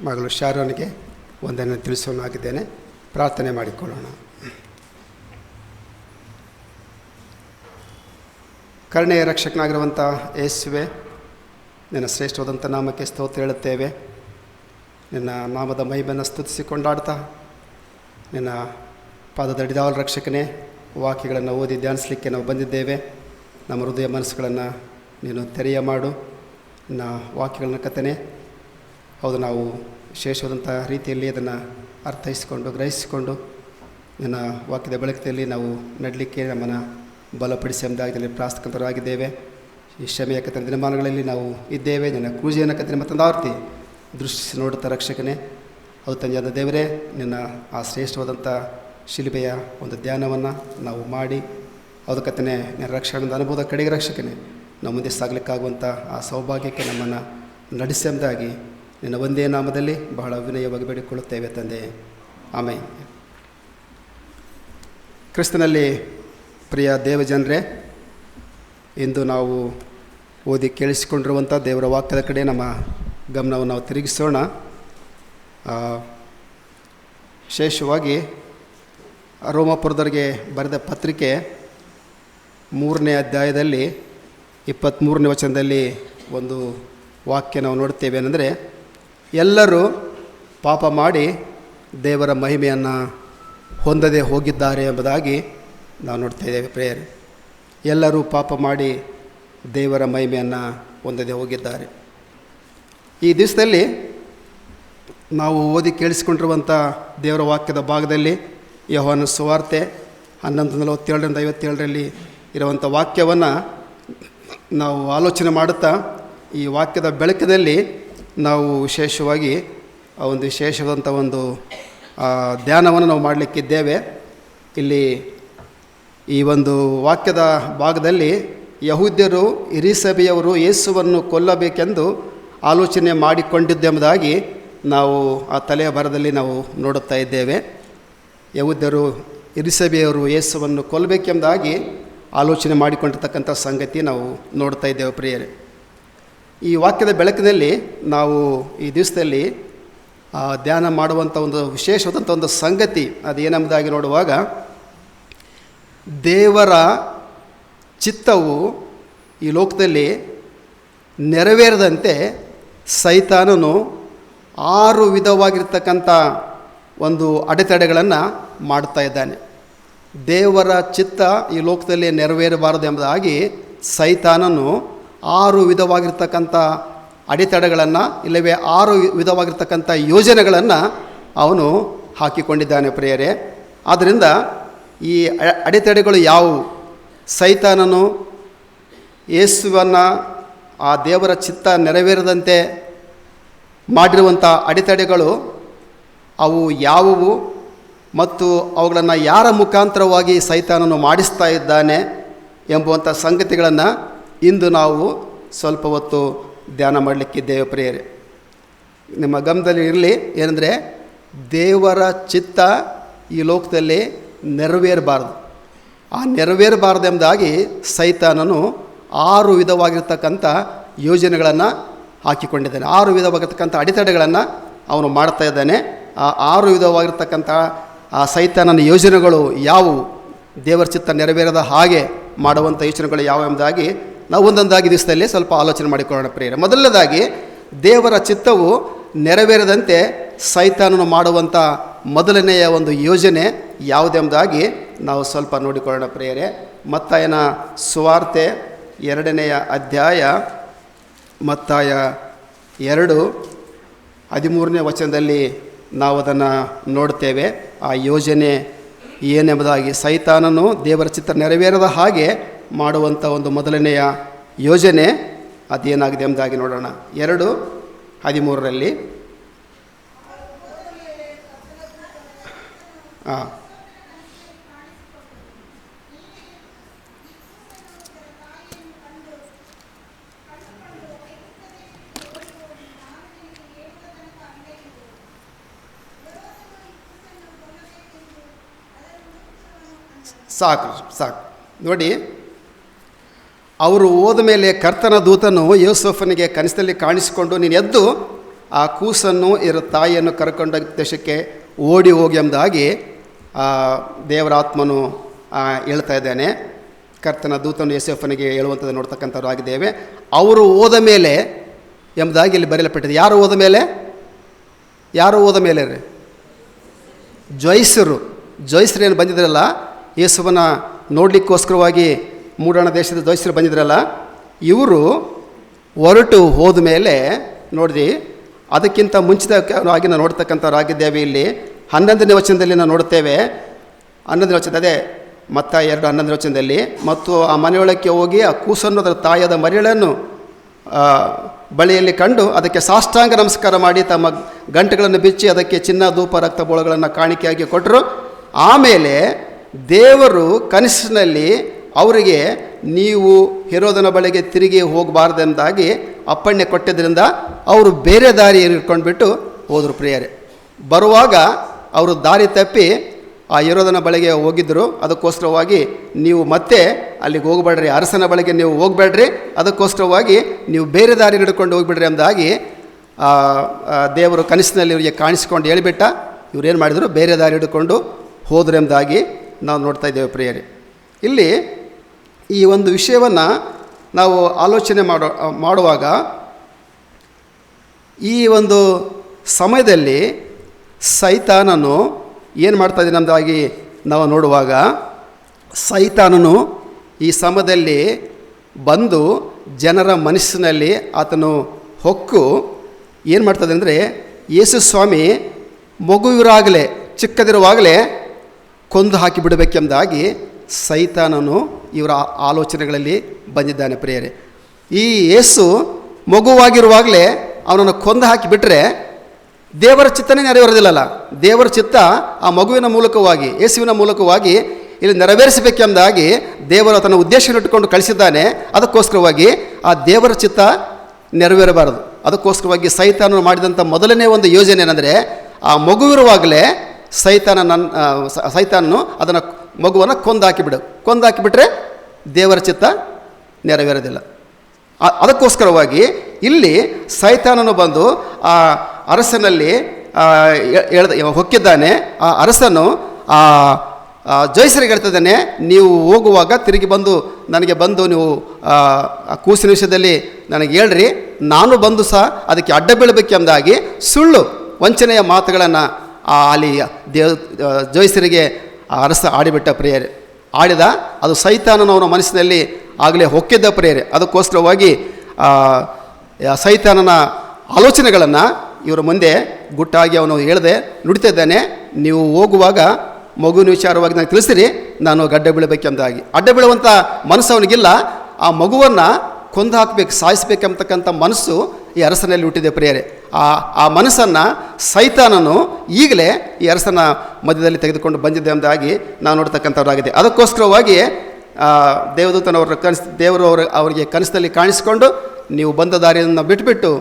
ಮಗಳು ಶಾರೋನ್ಗೆ ವಂದನೆ ತಿಳಿಸೋನಾಗಿದ್ದೇನೆ. ಪ್ರಾರ್ಥನೆ ಮಾಡಿಕೊಳ್ಳೋಣ. ಕರುಣೆಯ ರಕ್ಷಕನಾಗಿರುವಂಥ ಯೇಸುವೆ, ನಿನ್ನ ಶ್ರೇಷ್ಠವಾದಂಥ ನಾಮಕ್ಕೆ ಸ್ತೋತ್ರ ಹೇಳುತ್ತೇವೆ. ನಿನ್ನ ನಾಮದ ಮಹಿಮೆಯನ್ನು ಸ್ತುತಿಸಿ ಕೊಂಡಾಡ್ತಾ, ನಿನ್ನ ಪಾದದಡಿದಾವಲ ರಕ್ಷಕನೇ, ವಾಕ್ಯಗಳನ್ನು ಓದಿ ಧ್ಯಾನಿಸಲಿಕ್ಕೆ ನಾವು ಬಂದಿದ್ದೇವೆ. ನಮ್ಮ ಹೃದಯ ಮನಸ್ಸುಗಳನ್ನು ನೀನು ತೆರೆಯ ಮಾಡು. ನಿನ್ನ ವಾಕ್ಯಗಳನ್ನ ಕಥನೆ ಹೌದು, ನಾವು ವಿಶೇಷವಾದಂಥ ರೀತಿಯಲ್ಲಿ ಅದನ್ನು ಅರ್ಥೈಸಿಕೊಂಡು ಗ್ರಹಿಸಿಕೊಂಡು ನಿನ್ನ ವಾಕ್ಯದ ಬೆಳಕಿನಲ್ಲಿ ನಾವು ನಡಲಿಕ್ಕೆ ನಮ್ಮನ್ನು ಬಲಪಡಿಸಿ ಎಂಬುದಾಗಿ ಪ್ರಾರ್ಥಕರಾಗಿದ್ದೇವೆ. ಈ ಶ್ರಮೆಯ ಕಥನ ದಿನಮಾನಗಳಲ್ಲಿ ನಾವು ಇದ್ದೇವೆ. ನಿನ್ನ ಕ್ರೂಜೆಯನ್ನು ಕಥನೆ ಮತ್ತೊಂದು ಆವರ್ತಿ ದೃಷ್ಟಿಸಿ ನೋಡುತ್ತಾ ರಕ್ಷಕನೇ, ಹೌದು ತಂದೆಯಾದ ದೇವರೇ, ನಿನ್ನ ಆ ಶ್ರೇಷ್ಠವಾದಂಥ ಶಿಲುಬೆಯ ಒಂದು ಧ್ಯಾನವನ್ನು ನಾವು ಮಾಡಿ ಹೌದು ಕಥನೆ ನಿನ್ನ ರಕ್ಷಣೆಯಿಂದ ಅನುಭವದ ಕಡೆಗೆ ರಕ್ಷಕನೇ ನಾವು ಮುಂದೆ ಸಾಗಲಿಕ್ಕಾಗುವಂಥ ಆ ಸೌಭಾಗ್ಯಕ್ಕೆ ನಮ್ಮನ್ನು ನಡೆಸಿ ಎಂಬುದಾಗಿ ನಿನ್ನ ಒಂದೇ ನಾಮದಲ್ಲಿ ಬಹಳ ವಿನಯವಾಗಿ ಬೇಡಿಕೊಳ್ಳುತ್ತೇವೆ ತಂದೆ, ಆಮೇಲೆ. ಕ್ರಿಸ್ತನಲ್ಲಿ ಪ್ರಿಯ ದೇವಜನರೇ, ಇಂದು ನಾವು ಓದಿ ಕೇಳಿಸಿಕೊಂಡಿರುವಂಥ ದೇವರ ವಾಕ್ಯದ ಕಡೆ ನಮ್ಮ ಗಮನವನ್ನು ನಾವು ತಿರುಗಿಸೋಣ. ವಿಶೇಷವಾಗಿ ರೋಮಾಪುರದವರಿಗೆ ಬರೆದ ಪತ್ರಿಕೆ 3ನೇ ಅಧ್ಯಾಯದಲ್ಲಿ 23ನೇ ವಚನದಲ್ಲಿ ಒಂದು ವಾಕ್ಯ ನಾವು ನೋಡ್ತೇವೆ. ಏನಂದರೆ, ಎಲ್ಲರೂ ಪಾಪ ಮಾಡಿ ದೇವರ ಮಹಿಮೆಯನ್ನು ಹೊಂದದೆ ಹೋಗಿದ್ದಾರೆ ಎಂಬುದಾಗಿ ನಾವು ನೋಡ್ತಾ ಇದ್ದೇವೆ. ಪ್ರೇಯರ್, ಎಲ್ಲರೂ ಪಾಪ ಮಾಡಿ ದೇವರ ಮಹಿಮೆಯನ್ನು ಹೊಂದದೆ ಹೋಗಿದ್ದಾರೆ. ಈ ದಿವಸದಲ್ಲಿ ನಾವು ಓದಿ ಕೇಳಿಸಿಕೊಂಡಿರುವಂಥ ದೇವರ ವಾಕ್ಯದ ಭಾಗದಲ್ಲಿ ಯೋಹಾನ ಸುವಾರ್ತೆ 11:47-57 ಇರುವಂಥ ವಾಕ್ಯವನ್ನು ನಾವು ಆಲೋಚನೆ ಮಾಡುತ್ತಾ ಈ ವಾಕ್ಯದ ಬೆಳಕಿನಲ್ಲಿ ನಾವು ವಿಶೇಷವಾಗಿ ಒಂದು ವಿಶೇಷವಾದಂಥ ಒಂದು ಧ್ಯಾನವನ್ನು ನಾವು ಮಾಡಲಿಕ್ಕಿದ್ದೇವೆ. ಇಲ್ಲಿ ಈ ಒಂದು ವಾಕ್ಯದ ಭಾಗದಲ್ಲಿ ಯಹೂದ್ಯರು ಹಿರೀಸಭೆಯವರು ಯೇಸುವನ್ನು ಕೊಲ್ಲಬೇಕೆಂದು ಆಲೋಚನೆ ಮಾಡಿಕೊಂಡಿದ್ದೆಂಬುದಾಗಿ ನಾವು ಆ ತಲೆಯ ಬರದಲ್ಲಿ ನಾವು ನೋಡುತ್ತಾ ಇದ್ದೇವೆ. ಯಹೂದ್ಯರು ಹಿರೀಸಭೆಯವರು ಯೇಸುವನ್ನು ಕೊಲ್ಲಬೇಕೆಂಬುದಾಗಿ ಆಲೋಚನೆ ಮಾಡಿಕೊಂಡಿರ್ತಕ್ಕಂಥ ಸಂಗತಿ ನಾವು ನೋಡ್ತಾ ಇದ್ದೇವೆ. ಪ್ರಿಯರೇ, ಈ ವಾಕ್ಯದ ಬೆಳಕಿನಲ್ಲಿ ನಾವು ಈ ದಿವಸದಲ್ಲಿ ಧ್ಯಾನ ಮಾಡುವಂಥ ಒಂದು ವಿಶೇಷವಾದಂಥ ಒಂದು ಸಂಗತಿ ಅದೇನೆಂಬುದಾಗಿ ನೋಡುವಾಗ, ದೇವರ ಚಿತ್ತವು ಈ ಲೋಕದಲ್ಲಿ ನೆರವೇರದಂತೆ ಸೈತಾನನು 6 ವಿಧವಾಗಿರ್ತಕ್ಕಂಥ ಒಂದು ಅಡೆತಡೆಗಳನ್ನು ಮಾಡ್ತಾ ಇದ್ದಾನೆ. ದೇವರ ಚಿತ್ತ ಈ ಲೋಕದಲ್ಲಿ ನೆರವೇರಬಾರದು ಎಂಬುದಾಗಿ ಸೈತಾನನು 6 ವಿಧವಾಗಿರ್ತಕ್ಕಂಥ ಅಡೆತಡೆಗಳನ್ನು, ಇಲ್ಲವೇ 6 ವಿಧವಾಗಿರ್ತಕ್ಕಂಥ ಯೋಜನೆಗಳನ್ನು ಅವನು ಹಾಕಿಕೊಂಡಿದ್ದಾನೆ. ಪ್ರಿಯರೇ, ಆದ್ದರಿಂದ ಈ ಅಡೆತಡೆಗಳು ಯಾವುವು? ಸೈತಾನನು ಯೇಸುವನ್ನು ಆ ದೇವರ ಚಿತ್ತ ನೆರವೇರದಂತೆ ಮಾಡಿರುವಂಥ ಅಡೆತಡೆಗಳು ಅವು ಯಾವುವು ಮತ್ತು ಅವುಗಳನ್ನು ಯಾರ ಮುಖಾಂತರವಾಗಿ ಸೈತಾನನು ಮಾಡಿಸ್ತಾ ಇದ್ದಾನೆ ಎಂಬುವಂಥ ಸಂಗತಿಗಳನ್ನು ಇಂದು ನಾವು ಸ್ವಲ್ಪ ಹೊತ್ತು ಧ್ಯಾನ ಮಾಡಲಿಕ್ಕಿದ್ದೇವೆ. ಪ್ರಿಯರೇ, ನಿಮ್ಮ ಗಮನದಲ್ಲಿ ಇರಲಿ, ಏನಂದರೆ ದೇವರ ಚಿತ್ತ ಈ ಲೋಕದಲ್ಲಿ ನೆರವೇರಬಾರ್ದು. ಆ ನೆರವೇರಬಾರ್ದು ಎಂಬುದಾಗಿ ಸೈತಾನನು 6 ವಿಧವಾಗಿರ್ತಕ್ಕಂಥ ಯೋಜನೆಗಳನ್ನು ಹಾಕಿಕೊಂಡಿದ್ದಾನೆ. 6 ವಿಧವಾಗಿರ್ತಕ್ಕಂಥ ಅಡೆತಡೆಗಳನ್ನು ಅವನು ಮಾಡ್ತಾ ಇದ್ದಾನೆ. ಆ 6 ವಿಧವಾಗಿರ್ತಕ್ಕಂಥ ಆ ಸೈತಾನನ ಯೋಜನೆಗಳು ಯಾವುವು? ದೇವರ ಚಿತ್ತ ನೆರವೇರದ ಹಾಗೆ ಮಾಡುವಂಥ ಯೋಚನೆಗಳು ಯಾವ ಎಂಬುದಾಗಿ ನಾವು ಒಂದೊಂದಾಗಿ ದಿವಸದಲ್ಲಿ ಸ್ವಲ್ಪ ಆಲೋಚನೆ ಮಾಡಿಕೊಳ್ಳೋಣ. ಪ್ರಿಯರೇ, ಮೊದಲನೇದಾಗಿ ದೇವರ ಚಿತ್ತವು ನೆರವೇರದಂತೆ ಸೈತಾನನು ಮಾಡುವಂಥ ಮೊದಲನೆಯ ಒಂದು ಯೋಜನೆ ಯಾವುದೆಂಬುದಾಗಿ ನಾವು ಸ್ವಲ್ಪ ನೋಡಿಕೊಳ್ಳೋಣ. ಪ್ರಿಯರೇ, ಮತ್ತಾಯನ ಸುವಾರ್ತೆ 2ನೇ ಅಧ್ಯಾಯ ಮತ್ತಾಯ 2:13 ವಚನದಲ್ಲಿ ನಾವು ಅದನ್ನು ನೋಡ್ತೇವೆ. ಆ ಯೋಜನೆ ಏನೆಂಬುದಾಗಿ ಸೈತಾನನು ದೇವರ ಚಿತ್ತ ನೆರವೇರದ ಹಾಗೆ ಮಾಡುವಂಥ ಒಂದು ಮೊದಲನೆಯ ಯೋಜನೆ ಅದೇನಾಗಿದೆ ಎಂಬುದಾಗಿ ನೋಡೋಣ. 2:13 ಸಾಕು ನೋಡಿ, ಅವರು ಹೋದ ಮೇಲೆ ಕರ್ತನ ದೂತನು ಯೋಸೇಫನಿಗೆ ಕನಸಿನಲ್ಲಿ ಕಾಣಿಸಿಕೊಂಡು, ನೀನು ಎದ್ದು ಆ ಕೂಸನ್ನು ಇದರ ತಾಯಿಯನ್ನು ಕರ್ಕೊಂಡ ದೇಶಕ್ಕೆ ಓಡಿ ಹೋಗಿ ಎಂಬುದಾಗಿ ದೇವರ ಆತ್ಮನು ಹೇಳ್ತಾ ಇದ್ದಾನೆ. ಕರ್ತನ ದೂತನು ಯೋಸೇಫನಿಗೆ ಹೇಳುವಂಥದ್ದು ನೋಡ್ತಕ್ಕಂಥವ್ರು ಆಗಿದ್ದೇವೆ. ಅವರು ಹೋದ ಮೇಲೆ ಎಂಬುದಾಗಿ ಇಲ್ಲಿ ಬರೆಯಲ್ಪಟ್ಟಿದೆ. ಯಾರು ಹೋದ ಮೇಲೆ? ಯಾರು ಹೋದ ಮೇಲೆ ರೀ? ಜೋಯಿಸರು ಏನು ಬಂದಿದ್ರಲ್ಲ, ಯೇಸುವನ ನೋಡಲಿಕ್ಕೋಸ್ಕರವಾಗಿ ಮೂಡಣ ದೇಶದ ಜೋಯಿಸರು ಬಂದಿದ್ರಲ್ಲ, ಇವರು ಹೊರಟು ಹೋದ ಮೇಲೆ ನೋಡಿರಿ, ಅದಕ್ಕಿಂತ ಮುಂಚಿತವಾಗಿ ನಾವು ನೋಡ್ತಕ್ಕಂಥವ್ರಾಗಿದ್ದೇವೆ. ಇಲ್ಲಿ 11ನೇ ವಚನದಲ್ಲಿ ನಾವು ನೋಡುತ್ತೇವೆ. 11ನೇ ವಚನ, ಅದೇ ಮತ್ತಾಯ 2:11ನೇ ವಚನದಲ್ಲಿ, ಮತ್ತು ಆ ಮನೆಯೊಳಕ್ಕೆ ಹೋಗಿ ಆ ಕೂಸನ್ನು ಅದರ ತಾಯಿಯಾದ ಮರಿಯಳನ್ನು ಬಳಿಯಲ್ಲಿ ಕಂಡು ಅದಕ್ಕೆ ಸಾಷ್ಟಾಂಗ ನಮಸ್ಕಾರ ಮಾಡಿ ತಮ್ಮ ಗಂಟೆಗಳನ್ನು ಬಿಚ್ಚಿ ಅದಕ್ಕೆ ಚಿನ್ನ, ಧೂಪ, ರಕ್ತ ಬೋಳಗಳನ್ನು ಕಾಣಿಕೆಯಾಗಿ ಕೊಟ್ಟರು. ಆಮೇಲೆ ದೇವರು ಕನಸಿನಲ್ಲಿ ಅವರಿಗೆ ನೀವು ಹೆರೋದನ ಬಳಿಗೆ ತಿರುಗಿ ಹೋಗಬಾರ್ದೆಂದಾಗಿ ಅಪ್ಪಣೆ ಕೊಟ್ಟಿದ್ದರಿಂದ ಅವರು ಬೇರೆ ದಾರಿ ಹಿಡ್ಕೊಂಡ್ಬಿಟ್ಟು ಹೋದರು. ಪ್ರಿಯರೇ, ಬರುವಾಗ ಅವರು ದಾರಿ ತಪ್ಪಿ ಆ ಹೆರೋದನ ಬಳಿಗೆ ಹೋಗಿದ್ದರು. ಅದಕ್ಕೋಸ್ಕರವಾಗಿ ನೀವು ಮತ್ತೆ ಅಲ್ಲಿಗೆ ಹೋಗಬೇಡ್ರಿ, ಅರಸನ ಬಳಿಗೆ ನೀವು ಹೋಗಬೇಡ್ರಿ, ಅದಕ್ಕೋಸ್ಕರವಾಗಿ ನೀವು ಬೇರೆ ದಾರಿ ಹಿಡ್ಕೊಂಡು ಹೋಗಿಬಿಡ್ರಿ ಎಂಬುದಾಗಿ ದೇವರು ಕನಸಿನಲ್ಲಿ ಇವರಿಗೆ ಕಾಣಿಸ್ಕೊಂಡು ಹೇಳಿಬಿಟ್ಟ. ಇವರೇನು ಮಾಡಿದರು? ಬೇರೆ ದಾರಿ ಹಿಡ್ಕೊಂಡು ಹೋದ್ರು ಎಂಬುದಾಗಿ ನಾವು ನೋಡ್ತಾ ಇದ್ದೇವೆ. ಪ್ರಿಯರೇ, ಇಲ್ಲಿ ಈ ಒಂದು ವಿಷಯವನ್ನು ನಾವು ಆಲೋಚನೆ ಮಾಡುವಾಗ ಈ ಒಂದು ಸಮಯದಲ್ಲಿ ಸೈತಾನನು ಏನು ಮಾಡ್ತಾಯಿದ್ದಾನೆ ಎಂಬುದಾಗಿ ನಾವು ನೋಡುವಾಗ, ಸೈತಾನನು ಈ ಸಮಯದಲ್ಲಿ ಬಂದು ಜನರ ಮನಸ್ಸಿನಲ್ಲಿ ಆತನು ಹೊಕ್ಕು ಏನು ಮಾಡ್ತದೆ ಅಂದರೆ, ಯೇಸು ಸ್ವಾಮಿ ಮಗುವಿರಾಗಲೇ ಚಿಕ್ಕದಿರುವಾಗಲೇ ಕೊಂದು ಹಾಕಿಬಿಡಬೇಕೆಂಬುದಾಗಿ ಸೈತಾನನು ಇವರ ಆಲೋಚನೆಗಳಲ್ಲಿ ಬಂದಿದ್ದಾನೆ. ಪ್ರಿಯರೇ, ಈ ಯೇಸು ಮಗುವಾಗಿರುವಾಗಲೇ ಅವನನ್ನು ಕೊಂದು ಹಾಕಿಬಿಟ್ರೆ ದೇವರ ಚಿತ್ತನೇ ನೆರವೇರೋದಿಲ್ಲಲ್ಲ. ದೇವರ ಚಿತ್ತ ಆ ಮಗುವಿನ ಮೂಲಕವಾಗಿ, ಯೇಸುವಿನ ಮೂಲಕವಾಗಿ ಇಲ್ಲಿ ನೆರವೇರಿಸಬೇಕೆಂಬುದಾಗಿ ದೇವರು ತನ್ನ ಉದ್ದೇಶವನ್ನು ಇಟ್ಟುಕೊಂಡು ಕಳಿಸಿದ್ದಾನೆ. ಅದಕ್ಕೋಸ್ಕರವಾಗಿ ಆ ದೇವರ ಚಿತ್ತ ನೆರವೇರಬಾರದು. ಅದಕ್ಕೋಸ್ಕರವಾಗಿ ಸೈತಾನನು ಮಾಡಿದಂಥ ಮೊದಲನೇ ಒಂದು ಯೋಜನೆ ಏನಂದರೆ, ಆ ಮಗುವಿರುವಾಗಲೇ ಸೈತಾನನು ಅದನ್ನು ಮಗುವನ್ನು ಕೊಂದಾಕಿಬಿಟ್ರೆ ದೇವರ ಚಿತ್ತ ನೆರವೇರೋದಿಲ್ಲ. ಅದಕ್ಕೋಸ್ಕರವಾಗಿ ಇಲ್ಲಿ ಸೈತಾನನು ಬಂದು ಆ ಅರಸನಲ್ಲಿ ಹೊಕ್ಕಿದ್ದಾನೆ. ಆ ಅರಸನು ಜೋಯಿಸರಿಗೆ ಹೇಳ್ತಿದ್ದಾನೆ, ನೀವು ಹೋಗುವಾಗ ತಿರುಗಿ ನನಗೆ ಬಂದು ನೀವು ಕೂಸಿನ ವಿಷಯದಲ್ಲಿ ನನಗೆ ಹೇಳ್ರಿ, ನಾನು ಬಂದು ಸಹ ಅದಕ್ಕೆ ಅಡ್ಡ ಬೀಳಬೇಕೆಂಬುದಾಗಿ ಸುಳ್ಳು ವಂಚನೆಯ ಮಾತುಗಳನ್ನು ಅಲ್ಲಿ ಜೋಯಿಸರಿಗೆ ಅರಸ ಆಡಿಬಿಟ್ಟ. ಪ್ರಿಯರೇ, ಆಡಿದ ಅದು ಸೈತಾನನವನ ಮನಸ್ಸಿನಲ್ಲಿ ಆಗಲೇ ಹೊಕ್ಕಿದ್ದ. ಪ್ರಿಯರೇ, ಅದಕ್ಕೋಸ್ಕರವಾಗಿ ಸೈತಾನನ ಆಲೋಚನೆಗಳನ್ನು ಇವರ ಮುಂದೆ ಗುಟ್ಟಾಗಿ ಅವನು ಹೇಳದೆ ನುಡಿತಿದ್ದಾನೆ. ನೀವು ಹೋಗುವಾಗ ಮಗುವಿನ ವಿಚಾರವಾಗಿ ನನಗೆ ತಿಳಿಸಿರಿ, ನಾನು ಗಡ್ಡೆ ಬೀಳಬೇಕೆಂಬುದಾಗಿ. ಅಡ್ಡ ಬೀಳುವಂಥ ಮನಸ್ಸು ಅವನಿಗಿಲ್ಲ. ಆ ಮಗುವನ್ನು ಕೊಂದು ಹಾಕಬೇಕು, ಸಾಯಿಸಬೇಕೆಂಬತಕ್ಕಂಥ ಮನಸ್ಸು ಈ ಅರಸನಲ್ಲಿ ಹುಟ್ಟಿದೆ. ಪ್ರಿಯರೇ, ಆ ಮನಸ್ಸನ್ನು ಸೈತಾನನು ಈಗಲೇ ಈ ಅರಸನ ಮಧ್ಯದಲ್ಲಿ ತೆಗೆದುಕೊಂಡು ಬಂದಿದ್ದೆ ಎಂಬುದಾಗಿ ನಾವು ನೋಡ್ತಕ್ಕಂಥವ್ರಾಗಿದೆ. ಅದಕ್ಕೋಸ್ಕರವಾಗಿ ದೇವರು ಅವರಿಗೆ ಕನಸಿನಲ್ಲಿ ಕಾಣಿಸಿಕೊಂಡು, ನೀವು ಬಂದ ದಾರಿಯನ್ನು ಬಿಟ್ಟುಬಿಟ್ಟು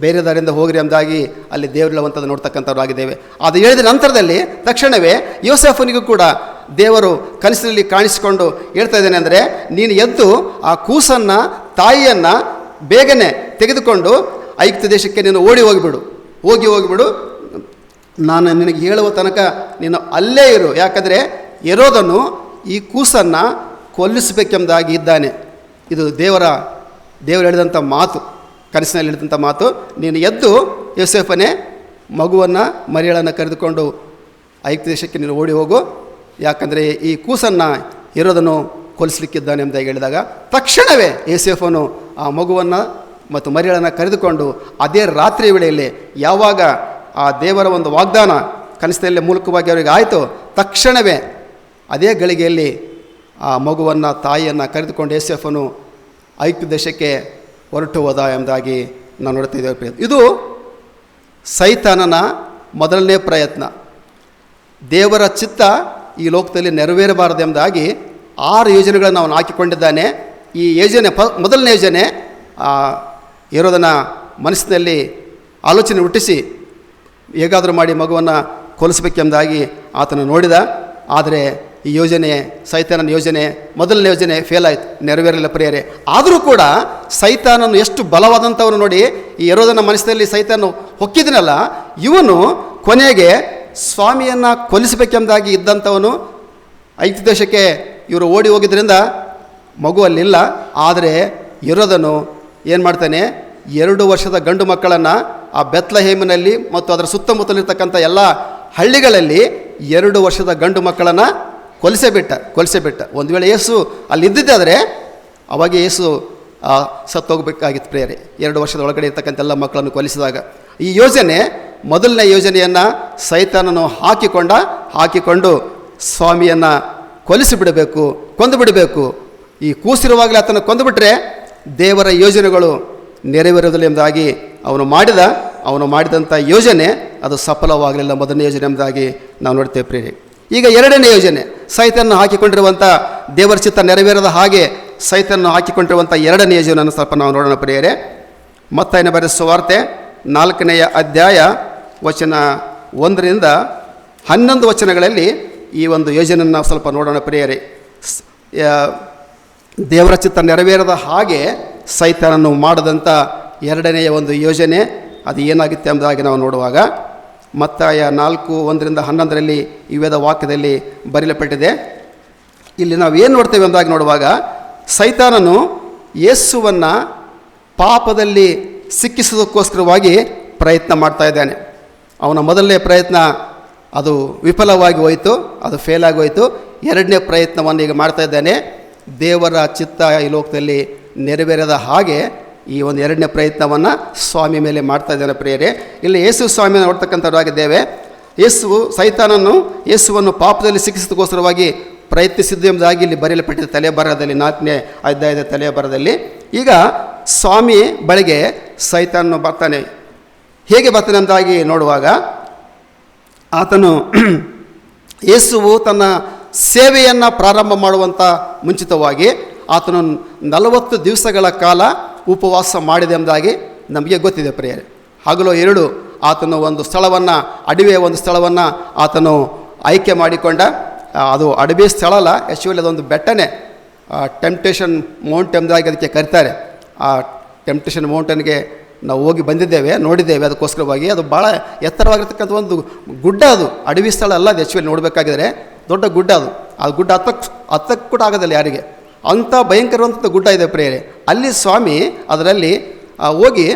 ಬೇರೆ ದಾರಿಯಿಂದ ಹೋಗ್ರಿ ಎಂಬುದಾಗಿ ಅಲ್ಲಿ ದೇವರು ಹೇಳುವಂಥದ್ದು ನೋಡ್ತಕ್ಕಂಥವ್ರಾಗಿದ್ದೇವೆ. ಅದು ಹೇಳಿದ ನಂತರದಲ್ಲಿ ತಕ್ಷಣವೇ ಯೋಸೇಫನಿಗೂ ಕೂಡ ದೇವರು ಕನಸಿನಲ್ಲಿ ಕಾಣಿಸಿಕೊಂಡು ಹೇಳ್ತಾ ಇದ್ದೇನೆ ಅಂದರೆ, ನೀನು ಎದ್ದು ಆ ಕೂಸನ್ನು, ತಾಯಿಯನ್ನು ಬೇಗನೆ ತೆಗೆದುಕೊಂಡು ಐಗುಪ್ತ ದೇಶಕ್ಕೆ ನೀನು ಹೋಗಿಬಿಡು. ನಾನು ನಿನಗೆ ಹೇಳುವ ತನಕ ನೀನು ಅಲ್ಲೇ ಇರು. ಯಾಕಂದರೆ ಹೆರೋದನು ಈ ಕೂಸನ್ನು ಕೊಲ್ಲಿಸಬೇಕೆಂಬುದಾಗಿ ಇದ್ದಾನೆ. ಇದು ದೇವರು ಹೇಳಿದಂಥ ಮಾತು, ಕನಸಿನಲ್ಲಿ ಹೇಳಿದಂಥ ಮಾತು. ನೀನು ಎದ್ದು ಯೋಸೇಫನೇ ಮಗುವನ್ನು, ಮರಿಯಳನ್ನು ಕರೆದುಕೊಂಡು ಐಗುಪ್ತ ದೇಶಕ್ಕೆ ನೀನು ಓಡಿ ಹೋಗು, ಯಾಕಂದರೆ ಈ ಕೂಸನ್ನು ಹೆರೋದನು ಕೊಲ್ಲಿಸಲಿಕ್ಕಿದ್ದಾನೆ ಎಂಬುದಾಗಿ ಹೇಳಿದಾಗ ತಕ್ಷಣವೇ ಯೋಸೇಫನು ಆ ಮಗುವನ್ನು ಮತ್ತು ಮರಿಯಳನ್ನು ಕರೆದುಕೊಂಡು ಅದೇ ರಾತ್ರಿ ವೇಳೆಯಲ್ಲಿ, ಯಾವಾಗ ಆ ದೇವರ ಒಂದು ವಾಗ್ದಾನ ಕನಸಿನಲ್ಲಿ ಮೂಲಕವಾಗಿ ಅವರಿಗೆ ಆಯಿತು, ತಕ್ಷಣವೇ ಅದೇ ಗಳಿಗೆಯಲ್ಲಿ ಆ ಮಗುವನ್ನು, ತಾಯಿಯನ್ನು ಕರೆದುಕೊಂಡು ಯೋಸೇಫನು ಐಗುಪ್ತ ದೇಶಕ್ಕೆ ಹೊರಟು ಹೋದ ಎಂಬುದಾಗಿ ನಾವು ನೋಡ್ತಾ ಇದ್ದೇವೆ. ಇದು ಸೈತಾನನ ಮೊದಲನೇ ಪ್ರಯತ್ನ. ದೇವರ ಚಿತ್ತ ಈ ಲೋಕದಲ್ಲಿ ನೆರವೇರಬಾರದು ಎಂಬುದಾಗಿ 6 ಯೋಜನೆಗಳನ್ನು ಅವನು ಹಾಕಿಕೊಂಡಿದ್ದಾನೆ. ಈ ಯೋಜನೆ ಮೊದಲನೇ ಯೋಜನೆ ಹೆರೋದನ ಮನಸ್ಸಿನಲ್ಲಿ ಆಲೋಚನೆ ಹುಟ್ಟಿಸಿ ಹೇಗಾದರೂ ಮಾಡಿ ಮಗುವನ್ನು ಕೊಲ್ಲಿಸಬೇಕೆಂಬುದಾಗಿ ಆತನು ನೋಡಿದ. ಆದರೆ ಈ ಯೋಜನೆ, ಸೈತಾನನ ಯೋಜನೆ, ಮೊದಲನೇ ಯೋಜನೆ ಫೇಲ್ ಆಯಿತು, ನೆರವೇರಲಿಲ್ಲ ಪ್ರಿಯರೇ. ಆದರೂ ಕೂಡ ಸೈತಾನನು ಎಷ್ಟು ಬಲವಾದಂಥವನು ನೋಡಿ. ಈ ಹೆರೋದನ ಮನಸ್ಸಿನಲ್ಲಿ ಸೈತಾನು ಹೊಕ್ಕಿದನಲ್ಲ, ಇವನು ಕೊನೆಗೆ ಸ್ವಾಮಿಯನ್ನು ಕೊಲ್ಲಿಸಬೇಕೆಂಬುದಾಗಿ ಇದ್ದಂಥವನು. ಐಗುಪ್ತ ದೇಶಕ್ಕೆ ಇವರು ಓಡಿ ಹೋಗಿದ್ದರಿಂದ ಮಗು ಅಲ್ಲಿಲ್ಲ. ಆದರೆ ಹೆರೋದನು ಏನು ಮಾಡ್ತಾನೆ, 2 ವರ್ಷದ ಗಂಡು ಮಕ್ಕಳನ್ನು ಆ ಬೆತ್ಲೆಹೇಮಿನಲ್ಲಿ ಮತ್ತು ಅದರ ಸುತ್ತಮುತ್ತಲಿರ್ತಕ್ಕಂಥ ಎಲ್ಲ ಹಳ್ಳಿಗಳಲ್ಲಿ 2 ವರ್ಷದ ಗಂಡು ಮಕ್ಕಳನ್ನು ಕೊಲಿಸೇ ಬಿಟ್ಟ. ಒಂದು ವೇಳೆ ಯೇಸು ಅಲ್ಲಿ ಇದ್ದಿದ್ದಾದರೆ ಅವಾಗ ಯೇಸು ಸತ್ತೋಗಬೇಕಾಗಿತ್ತು ಪ್ರಿಯರೇ, 2 ವರ್ಷದ ಒಳಗಡೆ ಇರ್ತಕ್ಕಂಥ ಎಲ್ಲ ಮಕ್ಕಳನ್ನು ಕೊಲಿಸಿದಾಗ. ಈ ಯೋಜನೆ, ಮೊದಲನೇ ಯೋಜನೆಯನ್ನು ಸೈತಾನನು ಹಾಕಿಕೊಂಡು ಸ್ವಾಮಿಯನ್ನು ಕೊಲಿಸಿಬಿಡಬೇಕು, ಕೊಂದು ಬಿಡಬೇಕು. ಈ ಕೂಸಿರುವಾಗಲೇ ಆತನ ಕೊಂದುಬಿಟ್ರೆ ದೇವರ ಯೋಜನೆಗಳು ನೆರವೇರುವುದಿಲ್ಲ ಎಂಬುದಾಗಿ ಅವನು ಮಾಡಿದಂಥ ಯೋಜನೆ ಅದು ಸಫಲವಾಗಲಿಲ್ಲ, ಮೊದಲನೇ ಯೋಜನೆ ಎಂಬುದಾಗಿ ನಾವು ನೋಡ್ತೇವೆ ಪ್ರಿಯರೇ. ಈಗ ಎರಡನೇ ಯೋಜನೆ, ಸೈತಾನನ್ನು ಹಾಕಿಕೊಂಡಿರುವಂಥ ದೇವರ ಚಿತ್ತ ನೆರವೇರದ ಹಾಗೆ ಸೈತಾನನ್ನು ಹಾಕಿಕೊಂಡಿರುವಂಥ ಎರಡನೇ ಯೋಜನೆಯನ್ನು ಸ್ವಲ್ಪ ನಾವು ನೋಡೋಣ ಪ್ರಿಯರೇ. ಮತ್ತಾಯನ ಬರೆದ ಸುವಾರ್ತೆ 4ನೇ ಅಧ್ಯಾಯ ವಚನ 1ರಿಂದ 11 ವಚನಗಳಲ್ಲಿ ಈ ಒಂದು ಯೋಜನೆಯನ್ನು ನಾವು ಸ್ವಲ್ಪ ನೋಡೋಣ ಪ್ರಿಯರೇ. ದೇವರ ಚಿತ್ತ ನೆರವೇರದ ಹಾಗೆ ಸೈತಾನನ್ನು ಮಾಡದಂಥ ಎರಡನೆಯ ಒಂದು ಯೋಜನೆ ಅದು ಏನಾಗುತ್ತೆ ಎಂಬುದಾಗಿ ನಾವು ನೋಡುವಾಗ, ಮತ್ತಾಯ 4:1ರಿಂದ 11ರಲ್ಲಿ ಈ ವೇದ ವಾಕ್ಯದಲ್ಲಿ ಬರೆಯಲ್ಪಟ್ಟಿದೆ. ಇಲ್ಲಿ ನಾವು ಏನು ನೋಡ್ತೇವೆ ಎಂಬುದಾಗಿ ನೋಡುವಾಗ, ಸೈತಾನನು ಯೇಸುವನ್ನು ಪಾಪದಲ್ಲಿ ಸಿಕ್ಕಿಸೋದಕ್ಕೋಸ್ಕರವಾಗಿ ಪ್ರಯತ್ನ ಮಾಡ್ತಾ ಇದ್ದಾನೆ. ಅವನ ಮೊದಲನೇ ಪ್ರಯತ್ನ ಅದು ವಿಫಲವಾಗಿ ಹೋಯಿತು, ಅದು ಫೇಲ್ ಆಗಿ ಹೋಯಿತು. ಎರಡನೇ ಪ್ರಯತ್ನವನ್ನು ಈಗ ಮಾಡ್ತಾ ಇದ್ದಾನೆ. ದೇವರ ಚಿತ್ತ ಈ ಲೋಕದಲ್ಲಿ ನೆರವೇರದ ಹಾಗೆ ಈ ಒಂದು ಎರಡನೇ ಪ್ರಯತ್ನವನ್ನು ಸ್ವಾಮಿ ಮೇಲೆ ಮಾಡ್ತಾ ಇದ್ದಾನೆ ಪ್ರಿಯರೇ. ಇಲ್ಲಿ ಯೇಸು ಸ್ವಾಮಿಯನ್ನು ನೋಡ್ತಕ್ಕಂಥವರಾಗಿದ್ದೇವೆ. ಯೇಸುವನ್ನು ಪಾಪದಲ್ಲಿ ಸಿಕ್ಕಿಸೋದಕ್ಕೋಸ್ಕರವಾಗಿ ಪ್ರಯತ್ನಿಸಿದ್ದು ಎಂಬುದಾಗಿ ಇಲ್ಲಿ ಬರೆಯಲ್ಪಟ್ಟಿದೆ ತಲೆಬರಹದಲ್ಲಿ, 4ನೇ ಅಧ್ಯಾಯದ ತಲೆಬರಹದಲ್ಲಿ. ಈಗ ಸ್ವಾಮಿ ಬಳಿಗೆ ಸೈತಾನನು ಬರ್ತಾನೆ. ಹೇಗೆ ಬರ್ತಾನೆ ಎಂಬುದಾಗಿ ನೋಡುವಾಗ, ಆತನು ಯೇಸುವು ತನ್ನ ಸೇವೆಯನ್ನು ಪ್ರಾರಂಭ ಮಾಡುವಂಥ ಮುಂಚಿತವಾಗಿ ಆತನು 40 ದಿವಸಗಳ ಕಾಲ ಉಪವಾಸ ಮಾಡಿದೆ ಎಂಬುದಾಗಿ ನಮಗೆ ಗೊತ್ತಿದೆ ಪ್ರಿಯರೇ. ಹಗಲು 2 ಆತನು ಒಂದು ಸ್ಥಳವನ್ನು, ಅಡವಿಯ ಒಂದು ಸ್ಥಳವನ್ನು ಆತನು ಆಯ್ಕೆ ಮಾಡಿಕೊಂಡ. ಅದು ಅಡವಿ ಸ್ಥಳ ಅಲ್ಲ, ಆ್ಯಕ್ಚುಲಿ ಅದೊಂದು ಬೆಟ್ಟನೇ, ಟೆಂಪ್ಟೇಷನ್ ಮೌಂಟ್ ಎಂಬುದಾಗಿ ಅದಕ್ಕೆ ಕರೀತಾರೆ. ಆ ಟೆಂಪ್ಟೇಷನ್ ಮೌಂಟನ್ಗೆ ನಾವು ಹೋಗಿ ಬಂದಿದ್ದೇವೆ, ನೋಡಿದ್ದೇವೆ. ಅದಕ್ಕೋಸ್ಕರವಾಗಿ ಅದು ಭಾಳ ಎತ್ತರವಾಗಿರ್ತಕ್ಕಂಥ ಒಂದು ಗುಡ್ಡ, ಅದು ಅಡವಿ ಸ್ಥಳ ಅಲ್ಲ. ಅದು ಆ್ಯಕ್ಚುಲಿ ನೋಡಬೇಕಾಗಿದ್ರೆ ದೊಡ್ಡ ಗುಡ್ಡ ಅದು. ಆ ಗುಡ್ಡ ಹತ್ತಕ್ಕೆ ಕೂಡ ಆಗೋದಿಲ್ಲ ಯಾರಿಗೆ, ಅಂಥ ಭಯಂಕರವಂಥ ಗುಡ್ಡ ಇದೆ ಪ್ರಿಯರೇ. ಅಲ್ಲಿ ಸ್ವಾಮಿ ಅದರಲ್ಲಿ ಹೋಗಿ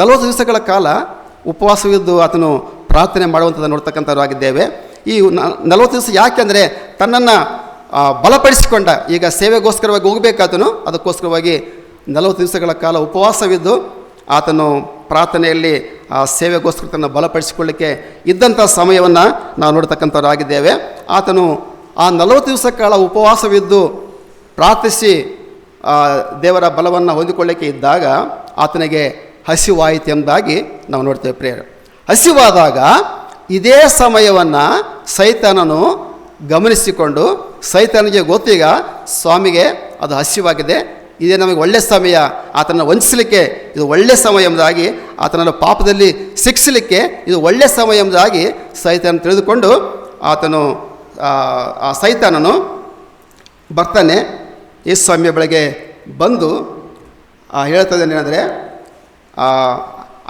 40 ದಿವಸಗಳ ಕಾಲ ಉಪವಾಸವಿದ್ದು ಆತನು ಪ್ರಾರ್ಥನೆ ಮಾಡುವಂಥದ್ದು ನೋಡ್ತಕ್ಕಂಥವರಾಗಿದ್ದೇವೆ. ಈ 40 ದಿವಸ ಯಾಕೆಂದರೆ ತನ್ನನ್ನು ಬಲಪಡಿಸಿಕೊಂಡ, ಈಗ ಸೇವೆಗೋಸ್ಕರವಾಗಿ ಹೋಗಬೇಕಾತನು, ಅದಕ್ಕೋಸ್ಕರವಾಗಿ 40 ದಿವಸಗಳ ಕಾಲ ಉಪವಾಸವಿದ್ದು ಆತನು ಪ್ರಾರ್ಥನೆಯಲ್ಲಿ ಆ ಸೇವೆಗೋಸ್ಕರ ತನ್ನ ಬಲಪಡಿಸಿಕೊಳ್ಳಿಕ್ಕೆ ಇದ್ದಂಥ ಸಮಯವನ್ನು ನಾವು ನೋಡ್ತಕ್ಕಂಥವರಾಗಿದ್ದೇವೆ. ಆತನು ಆ 40 ದಿವಸ ಕಾಲ ಉಪವಾಸವಿದ್ದು ಪ್ರಾರ್ಥಿಸಿ ದೇವರ ಬಲವನ್ನು ಹೊಂದಿಕೊಳ್ಳಿಕ್ಕೆ ಇದ್ದಾಗ ಆತನಿಗೆ ಹಸಿವಾಯಿತು ಎಂಬುದಾಗಿ ನಾವು ನೋಡ್ತೇವೆ ಪ್ರಿಯರೇ. ಹಸಿವಾದಾಗ ಇದೇ ಸಮಯವನ್ನು ಸೈತಾನನು ಗಮನಿಸಿಕೊಂಡು, ಸೈತಾನಿಗೆ ಗೊತ್ತೀಗ ಸ್ವಾಮಿಗೆ ಅದು ಹಸಿವಾಗಿದೆ, ಇದೇ ನಮಗೆ ಒಳ್ಳೆಯ ಸಮಯ ಆತನ ವಂಚಿಸಲಿಕ್ಕೆ ಇದು ಒಳ್ಳೆಯ ಸಮಯ ಎಂಬುದಾಗಿ, ಆತನನ್ನು ಪಾಪದಲ್ಲಿ ಶಿಕ್ಷಿಸಲಿಕ್ಕೆ ಇದು ಒಳ್ಳೆಯ ಸಮಯ ಎಂಬುದಾಗಿ ಸೈತಾನ ತಿಳಿದುಕೊಂಡು ಸೈತಾನನು ಬರ್ತಾನೆ. ಯೇಸು ಸ್ವಾಮಿಯ ಬಳಿಗೆ ಬಂದು ಹೇಳ್ತದೆ ಏನಂದರೆ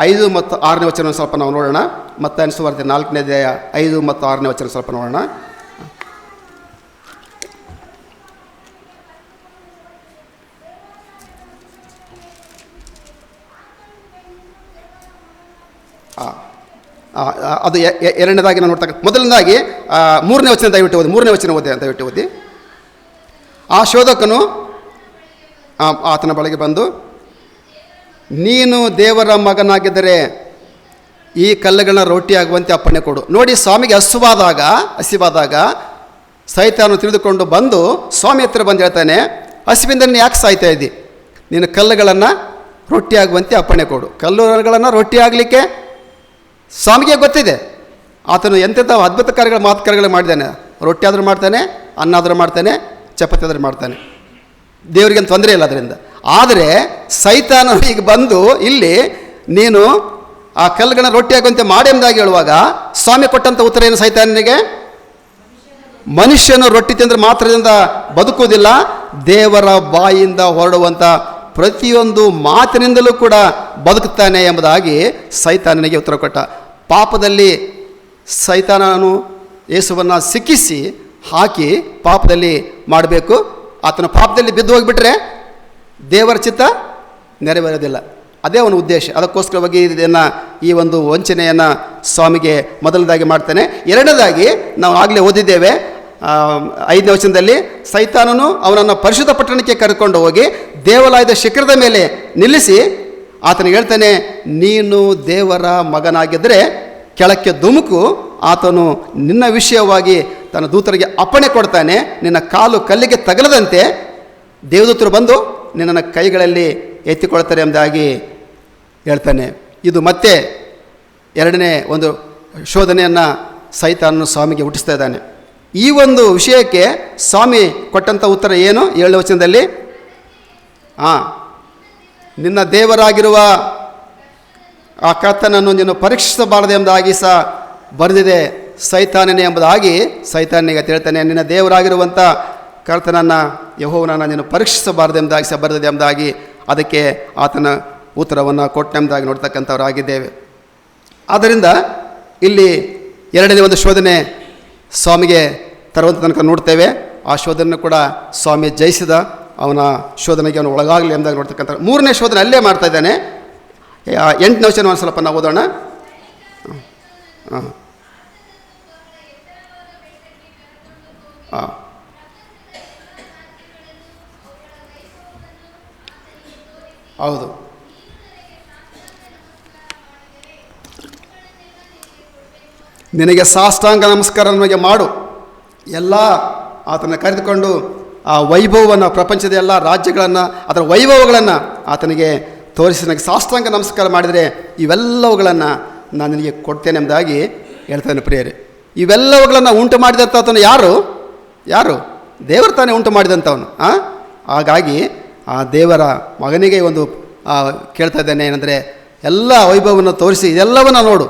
5 ಮತ್ತು 6ನೇ ವಚನ ಸ್ವಲ್ಪ ನಾವು ನೋಡೋಣ. ಮತ್ತಾಯನ ಸುವಾರ್ತೆ 4ನೇ ಅಧ್ಯಾಯ 5 ಮತ್ತು 6ನೇ ವಚನ ಸ್ವಲ್ಪ ನೋಡೋಣ. ಅದು ಎರಡನೇದಾಗಿ ನಾನು ನೋಡ್ತಕ್ಕ, ಮೊದಲನೇದಾಗಿ 3ನೇ ವಚನ ದಯವಿಟ್ಟು ಓದಿ, 3ನೇ ವಚನ ದಯವಿಟ್ಟು ಓದಿ. ಆ ಶೋಧಕನು ಆತನ ಬಳಿಗೆ ಬಂದು, ನೀನು ದೇವರ ಮಗನಾಗಿದ್ದರೆ ಈ ಕಲ್ಲುಗಳನ್ನ ರೊಟ್ಟಿಯಾಗುವಂತೆ ಅಪ್ಪಣೆ ಕೊಡು. ನೋಡಿ, ಸ್ವಾಮಿಗೆ ಹಸಿವಾದಾಗ ಸೈತಾನು ತಿಳಿದುಕೊಂಡು ಬಂದು ಸ್ವಾಮಿ ಹತ್ರ ಬಂದು ಹೇಳ್ತಾನೆ, ಹಸಿವಿಂದ ನೀನು ಯಾಕೆ ಸಾಯ್ತಾ ಇದ್ದಿ? ನೀನು ಕಲ್ಲುಗಳನ್ನು ರೊಟ್ಟಿಯಾಗುವಂತೆ ಅಪ್ಪಣೆ ಕೊಡು. ಕಲ್ಲುಗಳನ್ನು ರೊಟ್ಟಿ ಆಗಲಿಕ್ಕೆ ಸ್ವಾಮಿಗೆ ಗೊತ್ತಿದೆ. ಆತನು ಎಂತೆಂಥ ಅದ್ಭುತ ಮಾತುಕಾರ್ಯಗಳು ಮಾಡಿದ್ದಾನೆ. ರೊಟ್ಟಿ ಆದರೂ ಮಾಡ್ತಾನೆ, ಅನ್ನ ಆದರೂ ಮಾಡ್ತಾನೆ, ಚಪಾತಿ ಆದರೂ ಮಾಡ್ತಾನೆ. ದೇವರಿಗೇನು ತೊಂದರೆ ಇಲ್ಲ ಅದರಿಂದ. ಆದರೆ ಸೈತಾನ ಈಗ ಬಂದು ಇಲ್ಲಿ ನೀನು ಆ ಕಲ್ಲುಗಳನ್ನ ರೊಟ್ಟಿ ಆಗುವಂತೆ ಮಾಡಿ ಎಂಬುದಾಗಿ ಹೇಳುವಾಗ ಸ್ವಾಮಿ ಕೊಟ್ಟಂಥ ಉತ್ತರ ಏನು ಸೈತಾನನಿಗೆ? ಮನುಷ್ಯನು ರೊಟ್ಟಿ ತಿಂದರೆ ಮಾತ್ರದಿಂದ ಬದುಕುವುದಿಲ್ಲ, ದೇವರ ಬಾಯಿಂದ ಹೊರಡುವಂಥ ಪ್ರತಿಯೊಂದು ಮಾತಿನಿಂದಲೂ ಕೂಡ ಬದುಕುತ್ತಾನೆ ಎಂಬುದಾಗಿ ಸೈತಾನನಿಗೆ ಉತ್ತರ ಕೊಟ್ಟ. ಪಾಪದಲ್ಲಿ ಸೈತಾನನು ಯೇಸುವನ್ನು ಸಿಕ್ಕಿಸಿ ಹಾಕಿ ಪಾಪದಲ್ಲಿ ಮಾಡಬೇಕು. ಆತನ ಪಾಪದಲ್ಲಿ ಬಿದ್ದು ಹೋಗಿಬಿಟ್ರೆ ದೇವರ ಚಿತ್ತ ನೆರವೇರೋದಿಲ್ಲ. ಅದೇ ಅವನ ಉದ್ದೇಶ. ಅದಕ್ಕೋಸ್ಕರವಾಗಿ ಇದನ್ನು ಈ ಒಂದು ವಂಚನೆಯನ್ನು ಸ್ವಾಮಿಗೆ ಮೊದಲದಾಗಿ ಮಾಡ್ತಾನೆ. ಎರಡನೇದಾಗಿ ನಾವು ಆಗಲೇ ಓದಿದ್ದೇವೆ 5ನೇ ವಚನದಲ್ಲಿ, ಸೈತಾನನು ಅವನನ್ನು ಪರಿಶುದ್ಧ ಪಟ್ಟಣಕ್ಕೆ ಕರೆದುಕೊಂಡು ಹೋಗಿ ದೇವಾಲಯದ ಶಿಖರದ ಮೇಲೆ ನಿಲ್ಲಿಸಿ ಆತನಿಗೆ ಹೇಳ್ತಾನೆ, ನೀನು ದೇವರ ಮಗನಾಗಿದ್ದರೆ ಕೆಳಕ್ಕೆ ಧುಮುಕು. ಆತನು ನಿನ್ನ ವಿಷಯವಾಗಿ ತನ್ನ ದೂತರಿಗೆ ಅಪ್ಪಣೆ ಕೊಡ್ತಾನೆ, ನಿನ್ನ ಕಾಲು ಕಲ್ಲಿಗೆ ತಗಲದಂತೆ ದೇವದೂತರು ಬಂದು ನಿನ್ನನ್ನು ಕೈಗಳಲ್ಲಿ ಎತ್ತಿಕೊಳ್ತಾರೆ ಎಂಬುದಾಗಿ ಹೇಳ್ತಾನೆ. ಇದು ಮತ್ತೆ ಎರಡನೇ ಒಂದು ಶೋಧನೆಯನ್ನು ಸೈತಾನನು ಸ್ವಾಮಿಗೆ ಹುಟ್ಟಿಸ್ತಾ ಇದ್ದಾನೆ. ಈ ಒಂದು ವಿಷಯಕ್ಕೆ ಸ್ವಾಮಿ ಕೊಟ್ಟಂಥ ಉತ್ತರ ಏನು? 7ನೇ ವಚನದಲ್ಲಿ, ನಿನ್ನ ದೇವರಾಗಿರುವ ಆ ಕರ್ತನನ್ನು ನೀನು ಪರೀಕ್ಷಿಸಬಾರದು ಎಂಬುದಾಗಿ ಸಹ ಬರೆದಿದೆ ಸೈತಾನನೇ ಎಂಬುದಾಗಿ ಸೈತಾನಿಗೆ ಹೇಳ್ತಾನೆ. ನಿನ್ನ ದೇವರಾಗಿರುವಂಥ ಕರ್ತನನ್ನು ಯೆಹೋವನನ್ನು ನೀನು ಪರೀಕ್ಷಿಸಬಾರದು ಎಂಬುದಾಗಿ ಸಹ ಬರೆದಿದೆ ಎಂಬುದಾಗಿ ಅದಕ್ಕೆ ಆತನ ಉತ್ತರವನ್ನು ಕೊಟ್ಟೆಂಬುದಾಗಿ ನೋಡ್ತಕ್ಕಂಥವರಾಗಿದ್ದೇವೆ. ಆದ್ದರಿಂದ ಇಲ್ಲಿ ಎರಡನೇ ಒಂದು ಶೋಧನೆ ಸ್ವಾಮಿಗೆ ತರುವಂಥ ತನಕ ನೋಡ್ತೇವೆ. ಆ ಶೋಧನೆ ಕೂಡ ಸ್ವಾಮಿ ಜಯಿಸಿದ, ಅವನ ಶೋಧನೆಗೆ ಅವನು ಒಳಗಾಗಲಿ ಎಂಬುದಾಗಿ ನೋಡ್ತಕ್ಕಂಥ ಮೂರನೇ ಶೋಧನೆ ಅಲ್ಲೇ ಮಾಡ್ತಾ ಇದ್ದಾನೆ. 8ನೇ ವಚನ ಒಂದು ಸ್ವಲ್ಪ ನಾವು ಓದೋಣ. ಹೌದು, ನಿನಗೆ ಸಾಷ್ಟಾಂಗ ನಮಸ್ಕಾರ ನಮಗೆ ಮಾಡು. ಎಲ್ಲ ಆತನ ಕರೆದುಕೊಂಡು ಆ ವೈಭವವನ್ನು, ಪ್ರಪಂಚದ ಎಲ್ಲ ರಾಜ್ಯಗಳನ್ನು, ಅದರ ವೈಭವಗಳನ್ನು ಆತನಿಗೆ ತೋರಿಸಿ ನನಗೆ ಸಾಷ್ಟಾಂಗ ನಮಸ್ಕಾರ ಮಾಡಿದರೆ ಇವೆಲ್ಲವುಗಳನ್ನು ನಾನು ನಿನಗೆ ಕೊಡ್ತೇನೆ ಎಂಬುದಾಗಿ ಹೇಳ್ತಾನೆ. ಪ್ರಿಯರೇ, ಇವೆಲ್ಲವುಗಳನ್ನು ಉಂಟು ಮಾಡಿದಂಥವನು ಯಾರು? ದೇವರು ತಾನೇ ಉಂಟು ಮಾಡಿದಂಥವನು. ಹಾಗಾಗಿ ಆ ದೇವರ ಮಗನಿಗೆ ಒಂದು ಕೇಳ್ತಾ ಇದ್ದೇನೆ ಏನಂದರೆ, ಎಲ್ಲ ವೈಭವವನ್ನು ತೋರಿಸಿ ಇದೆಲ್ಲವನ್ನು ನೋಡು,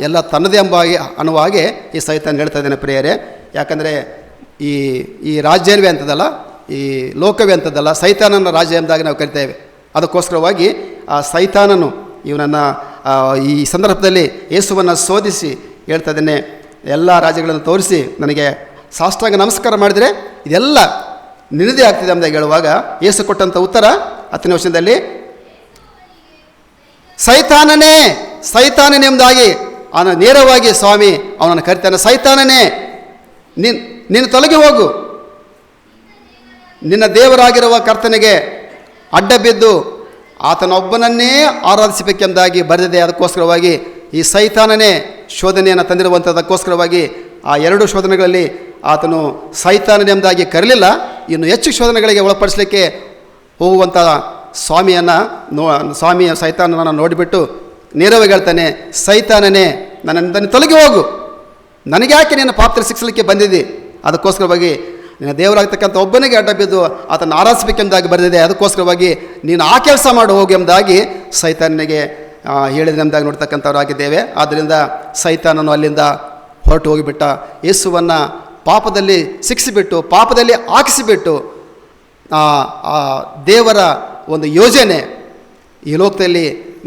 ಎಲ್ಲ ತನ್ನದೇ ಎಂಬಾಗಿ ಅನ್ನುವ ಹಾಗೆ ಈ ಸೈತಾನ ಹೇಳ್ತಾ ಇದ್ದೇನೆ ಪ್ರಿಯರೇ. ಯಾಕಂದರೆ ಈ ರಾಜ್ಯವೇ ಅಂತದಲ್ಲ, ಈ ಲೋಕವೇ ಅಂತದಲ್ಲ, ಸೈತಾನನ ರಾಜ್ಯ ಎಂಬುದಾಗಿ ನಾವು ಕರಿತೇವೆ. ಅದಕ್ಕೋಸ್ಕರವಾಗಿ ಆ ಸೈತಾನನು ಇವನನ್ನು ಈ ಸಂದರ್ಭದಲ್ಲಿ ಯೇಸುವನ್ನು ಶೋಧಿಸಿ ಹೇಳ್ತಾ ಇದ್ದೇನೆ, ಎಲ್ಲ ರಾಜ್ಯಗಳನ್ನು ತೋರಿಸಿ ನನಗೆ ಸಾಷ್ಟಾಂಗ ನಮಸ್ಕಾರ ಮಾಡಿದರೆ ಇದೆಲ್ಲ ನಿನದೇ ಆಗ್ತಿದೆ ಎಂಬುದಾಗಿ ಹೇಳುವಾಗ ಯೇಸು ಕೊಟ್ಟಂಥ ಉತ್ತರ 10ನೇ ವಚನದಲ್ಲಿ, ಸೈತಾನನೇ ಎಂಬುದಾಗಿ ನೇರವಾಗಿ ಸ್ವಾಮಿ ಅವನನ್ನು ಕರಿತಾನೆ. ಸೈತಾನನೇ, ನೀನು ತೊಲಗಿ ಹೋಗು, ನಿನ್ನ ದೇವರಾಗಿರುವ ಕರ್ತನಿಗೆ ಅಡ್ಡ ಬಿದ್ದು ಆತನೊಬ್ಬನನ್ನೇ ಆರಾಧಿಸಬೇಕೆಂಬುದಾಗಿ ಬರೆದಿದೆ. ಅದಕ್ಕೋಸ್ಕರವಾಗಿ ಈ ಸೈತಾನನೇ ಶೋಧನೆಯನ್ನು ತಂದಿರುವಂಥದ್ದಕ್ಕೋಸ್ಕರವಾಗಿ ಆ 2 ಶೋಧನೆಗಳಲ್ಲಿ ಆತನು ಸೈತಾನನೆಂಬುದಾಗಿ ಕರೀಲಿಲ್ಲ. ಇನ್ನು ಹೆಚ್ಚು ಶೋಧನೆಗಳಿಗೆ ಒಳಪಡಿಸಲಿಕ್ಕೆ ಹೋಗುವಂಥ ಸ್ವಾಮಿಯ ಸೈತಾನನನ್ನು ನೋಡಿಬಿಟ್ಟು ನೇರವಾಗಿ ಹೇಳ್ತಾನೆ, ಸೈತಾನನೇ ನನ್ನಿಂದ ತೊಲಗಿ ಹೋಗು, ನನಗೆ ಯಾಕೆ ನಿನ್ನ ಪಾತ್ರ ಶಿಕ್ಷಲಿಕ್ಕೆ ಬಂದಿದ್ದಿ? ಅದಕ್ಕೋಸ್ಕರವಾಗಿ ನಿನ್ನ ದೇವರಾಗ್ತಕ್ಕಂಥ ಒಬ್ಬನಿಗೆ ಅಡ್ಡ ಬಿದ್ದು ಆತನ ಆರಾಧಿಸಬೇಕೆಂಬುದಾಗಿ ಬರೆದಿದೆ. ಅದಕ್ಕೋಸ್ಕರವಾಗಿ ನೀನು ಆ ಕೆಲಸ ಮಾಡು ಹೋಗಿ ಎಂಬುದಾಗಿ ಸೈತಾನನಿಗೆ ಹೇಳಿದ ಎಂಬುದಾಗಿ ನೋಡ್ತಕ್ಕಂಥವರಾಗಿದ್ದೇವೆ. ಆದ್ದರಿಂದ ಸೈತಾನನು ಅಲ್ಲಿಂದ ಹೊರಟು ಹೋಗಿಬಿಟ್ಟ. ಯೇಸುವನ್ನು ಪಾಪದಲ್ಲಿ ಶಿಕ್ಷಿಸಿಬಿಟ್ಟು, ಪಾಪದಲ್ಲಿ ಹಾಕಿಸಿಬಿಟ್ಟು ಆ ದೇವರ ಒಂದು ಯೋಜನೆ ಈ ಲೋಕದಲ್ಲಿ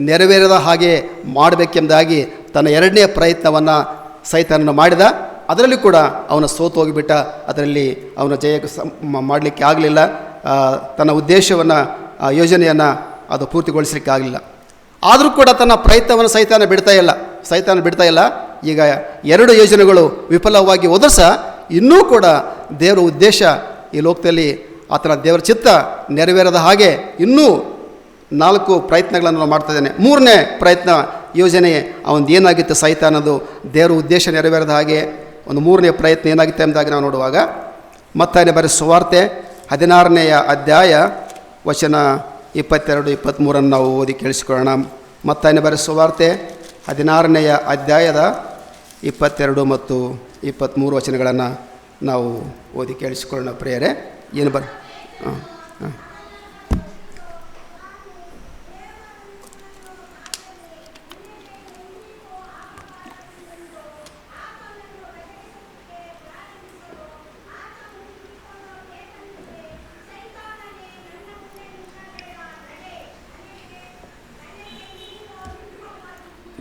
ನೆರವೇರದ ಹಾಗೆ ಮಾಡಬೇಕೆಂಬುದಾಗಿ ತನ್ನ 2ನೇ ಪ್ರಯತ್ನವನ್ನು ಸೈತಾನನು ಮಾಡಿದ. ಅದರಲ್ಲಿ ಕೂಡ ಅವನು ಸೋತು ಹೋಗಿಬಿಟ್ಟ. ಅದರಲ್ಲಿ ಅವನ ಜಯ ಮಾಡಲಿಕ್ಕೆ ಆಗಲಿಲ್ಲ. ತನ್ನ ಉದ್ದೇಶವನ್ನು, ಯೋಜನೆಯನ್ನು ಅದು ಪೂರ್ತಿಗೊಳಿಸಲಿಕ್ಕೆ ಆಗಲಿಲ್ಲ. ಆದರೂ ಕೂಡ ತನ್ನ ಪ್ರಯತ್ನವನ್ನು ಸೈತಾನ ಬಿಡ್ತಾ ಇಲ್ಲ. ಈಗ 2 ಯೋಜನೆಗಳು ವಿಫಲವಾಗಿ ಹೋದರೂ ಸಹ ಇನ್ನೂ ಕೂಡ ದೇವರ ಉದ್ದೇಶ ಈ ಲೋಕದಲ್ಲಿ ಆತನ ದೇವರ ಚಿತ್ತ ನೆರವೇರದ ಹಾಗೆ ಇನ್ನೂ 4 ಪ್ರಯತ್ನಗಳನ್ನು ನಾವು ಮಾಡ್ತಾ ಇದ್ದೇನೆ. 3ನೇ ಪ್ರಯತ್ನ ಯೋಜನೆ ಅವನದು ಏನಾಗಿತ್ತು, ಸೈತಾನದು ದೇವರ ಉದ್ದೇಶ ನೆರವೇರದ ಹಾಗೆ ಒಂದು 3ನೇ ಪ್ರಯತ್ನ ಏನಾಗುತ್ತೆ ಎಂಬುದಾಗಿ ನಾವು ನೋಡುವಾಗ ಮತ್ತಾಯನ ಬರೆದ ಸುವಾರ್ತೆ 16ನೇ ಅಧ್ಯಾಯ ವಚನ 22-23 ನಾವು ಓದಿ ಕೇಳಿಸಿಕೊಳ್ಳೋಣ. ಮತ್ತಾಯನ ಬರೆದ ಸುವಾರ್ತೆ 16ನೇ ಅಧ್ಯಾಯದ 22 ಮತ್ತು 23 ವಚನಗಳನ್ನು ನಾವು ಓದಿ ಕೇಳಿಸಿಕೊಳ್ಳೋಣ ಪ್ರಿಯರೇ. ಏನು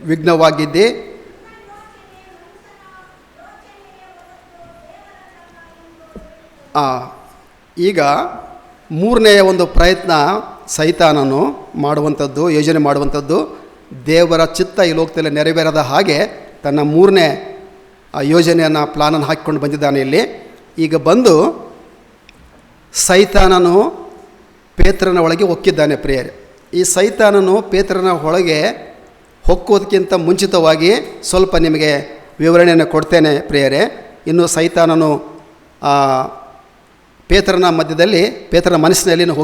ವಿಘ್ನವಾಗಿದ್ದೆ. ಈಗ ಮೂರನೆಯ ಒಂದು ಪ್ರಯತ್ನ ಸೈತಾನನು ಮಾಡುವಂಥದ್ದು, ಯೋಜನೆ ಮಾಡುವಂಥದ್ದು, ದೇವರ ಚಿತ್ತ ಈ ಲೋಕದಲ್ಲಿ ನೆರವೇರದ ಹಾಗೆ ತನ್ನ ಮೂರನೇ ಯೋಜನೆಯನ್ನು ಪ್ಲಾನನ್ನು ಹಾಕಿಕೊಂಡು ಬಂದಿದ್ದಾನೆ ಇಲ್ಲಿ. ಈಗ ಬಂದು ಸೈತಾನನು ಪೇತ್ರನ ಒಳಗೆ ಹೊಕ್ಕಿದ್ದಾನೆ ಪ್ರಿಯರೇ. ಈ ಸೈತಾನನು ಪೇತ್ರನ ಒಳಗೆ ಹೊಕ್ಕುವುದಕ್ಕಿಂತ ಮುಂಚಿತವಾಗಿ ಸ್ವಲ್ಪ ನಿಮಗೆ ವಿವರಣೆಯನ್ನು ಕೊಡ್ತೇನೆ ಪ್ರಿಯರೇ. ಇನ್ನು ಸೈತಾನನು ಪೇತ್ರನ ಮಧ್ಯದಲ್ಲಿ, ಪೇತ್ರನ ಮನಸ್ಸಿನಲ್ಲಿ ಇನ್ನೂ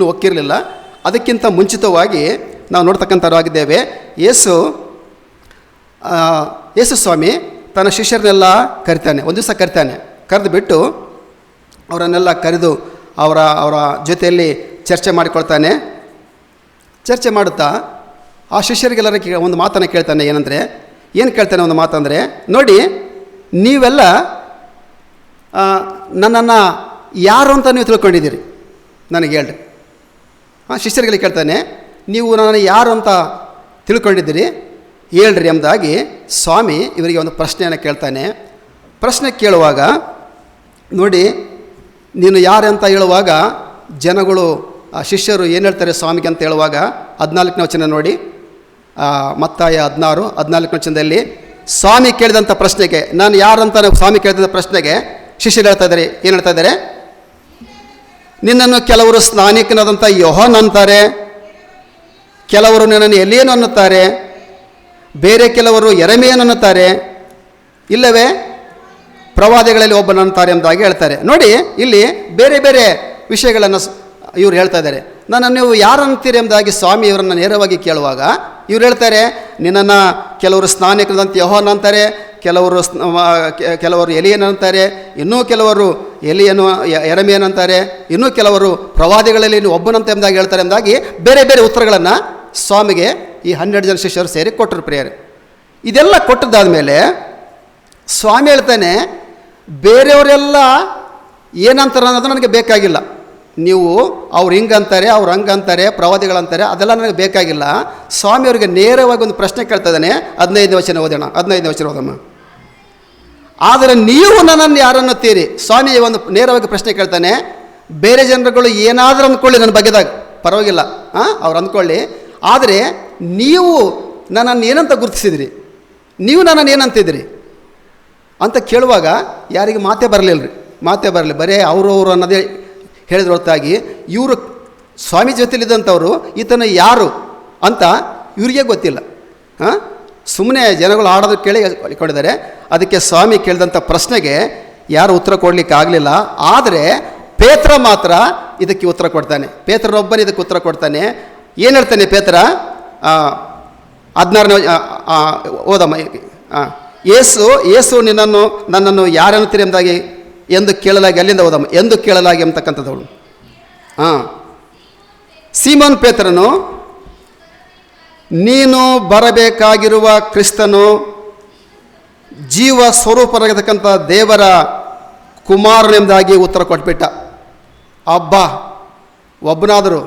ಹೊಕ್ಕಿರಲಿಲ್ಲ. ಅದಕ್ಕಿಂತ ಮುಂಚಿತವಾಗಿ ನಾವು ನೋಡ್ತಕ್ಕಂಥವರಾಗಿದ್ದೇವೆ. ಯೇಸು ಸ್ವಾಮಿ ತನ್ನ ಶಿಷ್ಯರನ್ನೆಲ್ಲ ಕರಿತಾನೆ, ಒಂದು ದಿವಸ ಕರೆದು ಬಿಟ್ಟು ಅವರನ್ನೆಲ್ಲ ಕರೆದು ಅವರ ಜೊತೆಯಲ್ಲಿ ಚರ್ಚೆ ಮಾಡಿಕೊಳ್ತಾನೆ. ಚರ್ಚೆ ಮಾಡುತ್ತಾ ಆ ಶಿಷ್ಯರಿಗೆಲ್ಲರ ಒಂದು ಮಾತನ್ನು ಕೇಳ್ತಾನೆ. ಏನು ಕೇಳ್ತಾನೆ ಒಂದು ಮಾತಂದರೆ, ನೋಡಿ ನೀವೆಲ್ಲ ನನ್ನನ್ನು ಯಾರು ಅಂತ ನೀವು ತಿಳ್ಕೊಂಡಿದ್ದೀರಿ, ನನಗೆ ಹೇಳ್ರಿ. ಶಿಷ್ಯರಿಗೆ ಕೇಳ್ತಾನೆ, ನೀವು ನನ್ನನ್ನು ಯಾರು ಅಂತ ತಿಳ್ಕೊಂಡಿದ್ದೀರಿ ಹೇಳ್ರಿ ಎಂಬುದಾಗಿ ಸ್ವಾಮಿ ಇವರಿಗೆ ಒಂದು ಪ್ರಶ್ನೆಯನ್ನು ಕೇಳ್ತಾನೆ. ಪ್ರಶ್ನೆ ಕೇಳುವಾಗ ನೋಡಿ, ನೀನು ಯಾರು ಅಂತ ಹೇಳುವಾಗ ಜನಗಳು ಶಿಷ್ಯರು ಏನು ಹೇಳ್ತಾರೆ ಸ್ವಾಮಿಗೆ ಅಂತ ಹೇಳುವಾಗ 14ನೇ ವಚನ ನೋಡಿ, ಮತ್ತಾಯ 16:14 ವಚನದಲ್ಲಿ ಸ್ವಾಮಿ ಕೇಳಿದಂಥ ಪ್ರಶ್ನೆಗೆ, ನಾನು ಯಾರು ಅಂತ ಸ್ವಾಮಿ ಕೇಳಿದಂಥ ಪ್ರಶ್ನೆಗೆ ಶಿಷ್ಯರು ಏನು ಹೇಳ್ತಾ ಇದ್ದಾರೆ? ನಿನ್ನನ್ನು ಕೆಲವರು ಸ್ನಾನಿಕನಾದಂಥ ಯೋಹಾನ್ ಅಂತಾರೆ, ಕೆಲವರು ನಿನ್ನನ್ನು ಎಲಿಯನು ಅನ್ನುತ್ತಾರೆ, ಬೇರೆ ಕೆಲವರು ಯೆರೆಮೀಯನು ಅನ್ನುತ್ತಾರೆ, ಇಲ್ಲವೇ ಪ್ರವಾದಿಗಳಲ್ಲಿ ಒಬ್ಬನಂತಾರೆ ಎಂಬುದಾಗಿ ಹೇಳ್ತಾರೆ. ನೋಡಿ, ಇಲ್ಲಿ ಬೇರೆ ಬೇರೆ ವಿಷಯಗಳನ್ನು ಇವರು ಹೇಳ್ತಾ ಇದ್ದಾರೆ. ನನ್ನನ್ನು ನೀವು ಯಾರು ಅಂತೀರಿ ಎಂಬುದಾಗಿ ಸ್ವಾಮಿ ಇವರನ್ನು ನೇರವಾಗಿ ಕೇಳುವಾಗ ಇವ್ರು ಹೇಳ್ತಾರೆ, ನಿನ್ನನ್ನು ಕೆಲವರು ಸ್ನಾನಿಕನಾದಂಥ ಯೋಹಾನ್ ಅಂತಾರೆ, ಕೆಲವರು ಎಲಿಯನ್ ಅಂತಾರೆ, ಇನ್ನೂ ಕೆಲವರು ಯೆರೆಮೀಯನು ಅಂತಾರೆ, ಇನ್ನೂ ಕೆಲವರು ಪ್ರವಾದಿಗಳಲ್ಲಿ ಒಬ್ಬನಂತ ಎಂಬುದಾಗಿ ಹೇಳ್ತಾರೆ ಎಂಬುದಾಗಿ ಬೇರೆ ಬೇರೆ ಉತ್ತರಗಳನ್ನು ಸ್ವಾಮಿಗೆ ಈ 12 ಜನ ಶಿಷ್ಯರು ಸೇರಿ ಕೊಟ್ಟರು ಪ್ರಿಯರೇ. ಇದೆಲ್ಲ ಕೊಟ್ಟದ್ದಾದ ಮೇಲೆ ಸ್ವಾಮಿ ಹೇಳ್ತಾನೆ, ಬೇರೆಯವರೆಲ್ಲ ಏನಂತಾರೆ ಅನ್ನೋದು ನನಗೆ ಬೇಕಾಗಿಲ್ಲ. ನೀವು ಅವ್ರು ಹಿಂಗಂತಾರೆ, ಅವ್ರು ಹಂಗಂತಾರೆ, ಪ್ರವಾದಿಗಳಂತಾರೆ, ಅದೆಲ್ಲ ನನಗೆ ಬೇಕಾಗಿಲ್ಲ. ಸ್ವಾಮಿಯವರಿಗೆ ನೇರವಾಗಿ ಒಂದು ಪ್ರಶ್ನೆ ಕೇಳ್ತಾ ಇದ್ದಾನೆ. 15ನೇ ವಚನ ಓದೋಣ. ಆದರೆ ನೀವು ನನ್ನನ್ನು ಯಾರನ್ನುತ್ತೀರಿ? ಸ್ವಾಮಿ ಒಂದು ನೇರವಾಗಿ ಪ್ರಶ್ನೆ ಕೇಳ್ತಾನೆ. ಬೇರೆ ಜನರುಗಳು ಏನಾದರೂ ಅಂದ್ಕೊಳ್ಳಿ ನನ್ನ ಬಗ್ಗೆದಾಗ, ಪರವಾಗಿಲ್ಲ, ಅವ್ರು ಅಂದ್ಕೊಳ್ಳಿ. ಆದರೆ ನೀವು ನನ್ನನ್ನು ಏನಂತ ಗುರುತಿಸಿದಿರಿ, ನೀವು ನನ್ನನ್ನು ಏನಂತಿದ್ದೀರಿ ಅಂತ ಕೇಳುವಾಗ ಯಾರಿಗೆ ಮಾತೇ ಬರಲಿ. ಬರೀ ಅವರು ಅನ್ನೋದೇ ಹೇಳಿದ್ರ ಹೊರತಾಗಿ ಇವರು ಸ್ವಾಮಿ ಜೊತೆಲಿದ್ದಂಥವರು ಈತನ ಯಾರು ಅಂತ ಇವರಿಗೆ ಗೊತ್ತಿಲ್ಲ. ಸುಮ್ಮನೆ ಜನಗಳು ಆಡೋದು ಕೇಳಿಕೊಂಡಿದ್ದಾರೆ. ಅದಕ್ಕೆ ಸ್ವಾಮಿ ಕೇಳಿದಂಥ ಪ್ರಶ್ನೆಗೆ ಯಾರು ಉತ್ತರ ಕೊಡಲಿಕ್ಕೆ ಆಗಲಿಲ್ಲ. ಆದರೆ ಪೇತ್ರ ಮಾತ್ರ ಇದಕ್ಕೆ ಉತ್ತರ ಕೊಡ್ತಾನೆ. ಪೇತ್ರನೊಬ್ಬನೇ ಇದಕ್ಕೆ ಉತ್ತರ ಕೊಡ್ತಾನೆ. ಏನು ಹೇಳ್ತಾನೆ ಪೇತ್ರ? 16ನೇ ಓದಮ್ಮ. ಯೇಸು ನನ್ನನ್ನು ಯಾರನ್ನುತ್ತೀರಿ ಎಂಬುದಾಗಿ ಎಂದು ಕೇಳಲಾಗಿ, ಅಲ್ಲಿಂದ ಓದಮ್ಮ. ಎಂದು ಕೇಳಲಾಗಿ ಎಂಬತಕ್ಕಂಥದ್ದವಳು. ಸೀಮೋನ್ ಪೇತ್ರನು, ನೀನು ಬರಬೇಕಾಗಿರುವ ಕ್ರಿಸ್ತನು ಜೀವ ಸ್ವರೂಪರಾಗಿರ್ತಕ್ಕಂಥ ದೇವರ ಕುಮಾರನೆಂಬುದಾಗಿ ಉತ್ತರ ಕೊಟ್ಬಿಟ್ಟ. ಅಬ್ಬಾ, ಒಬ್ಬನಾದರೂ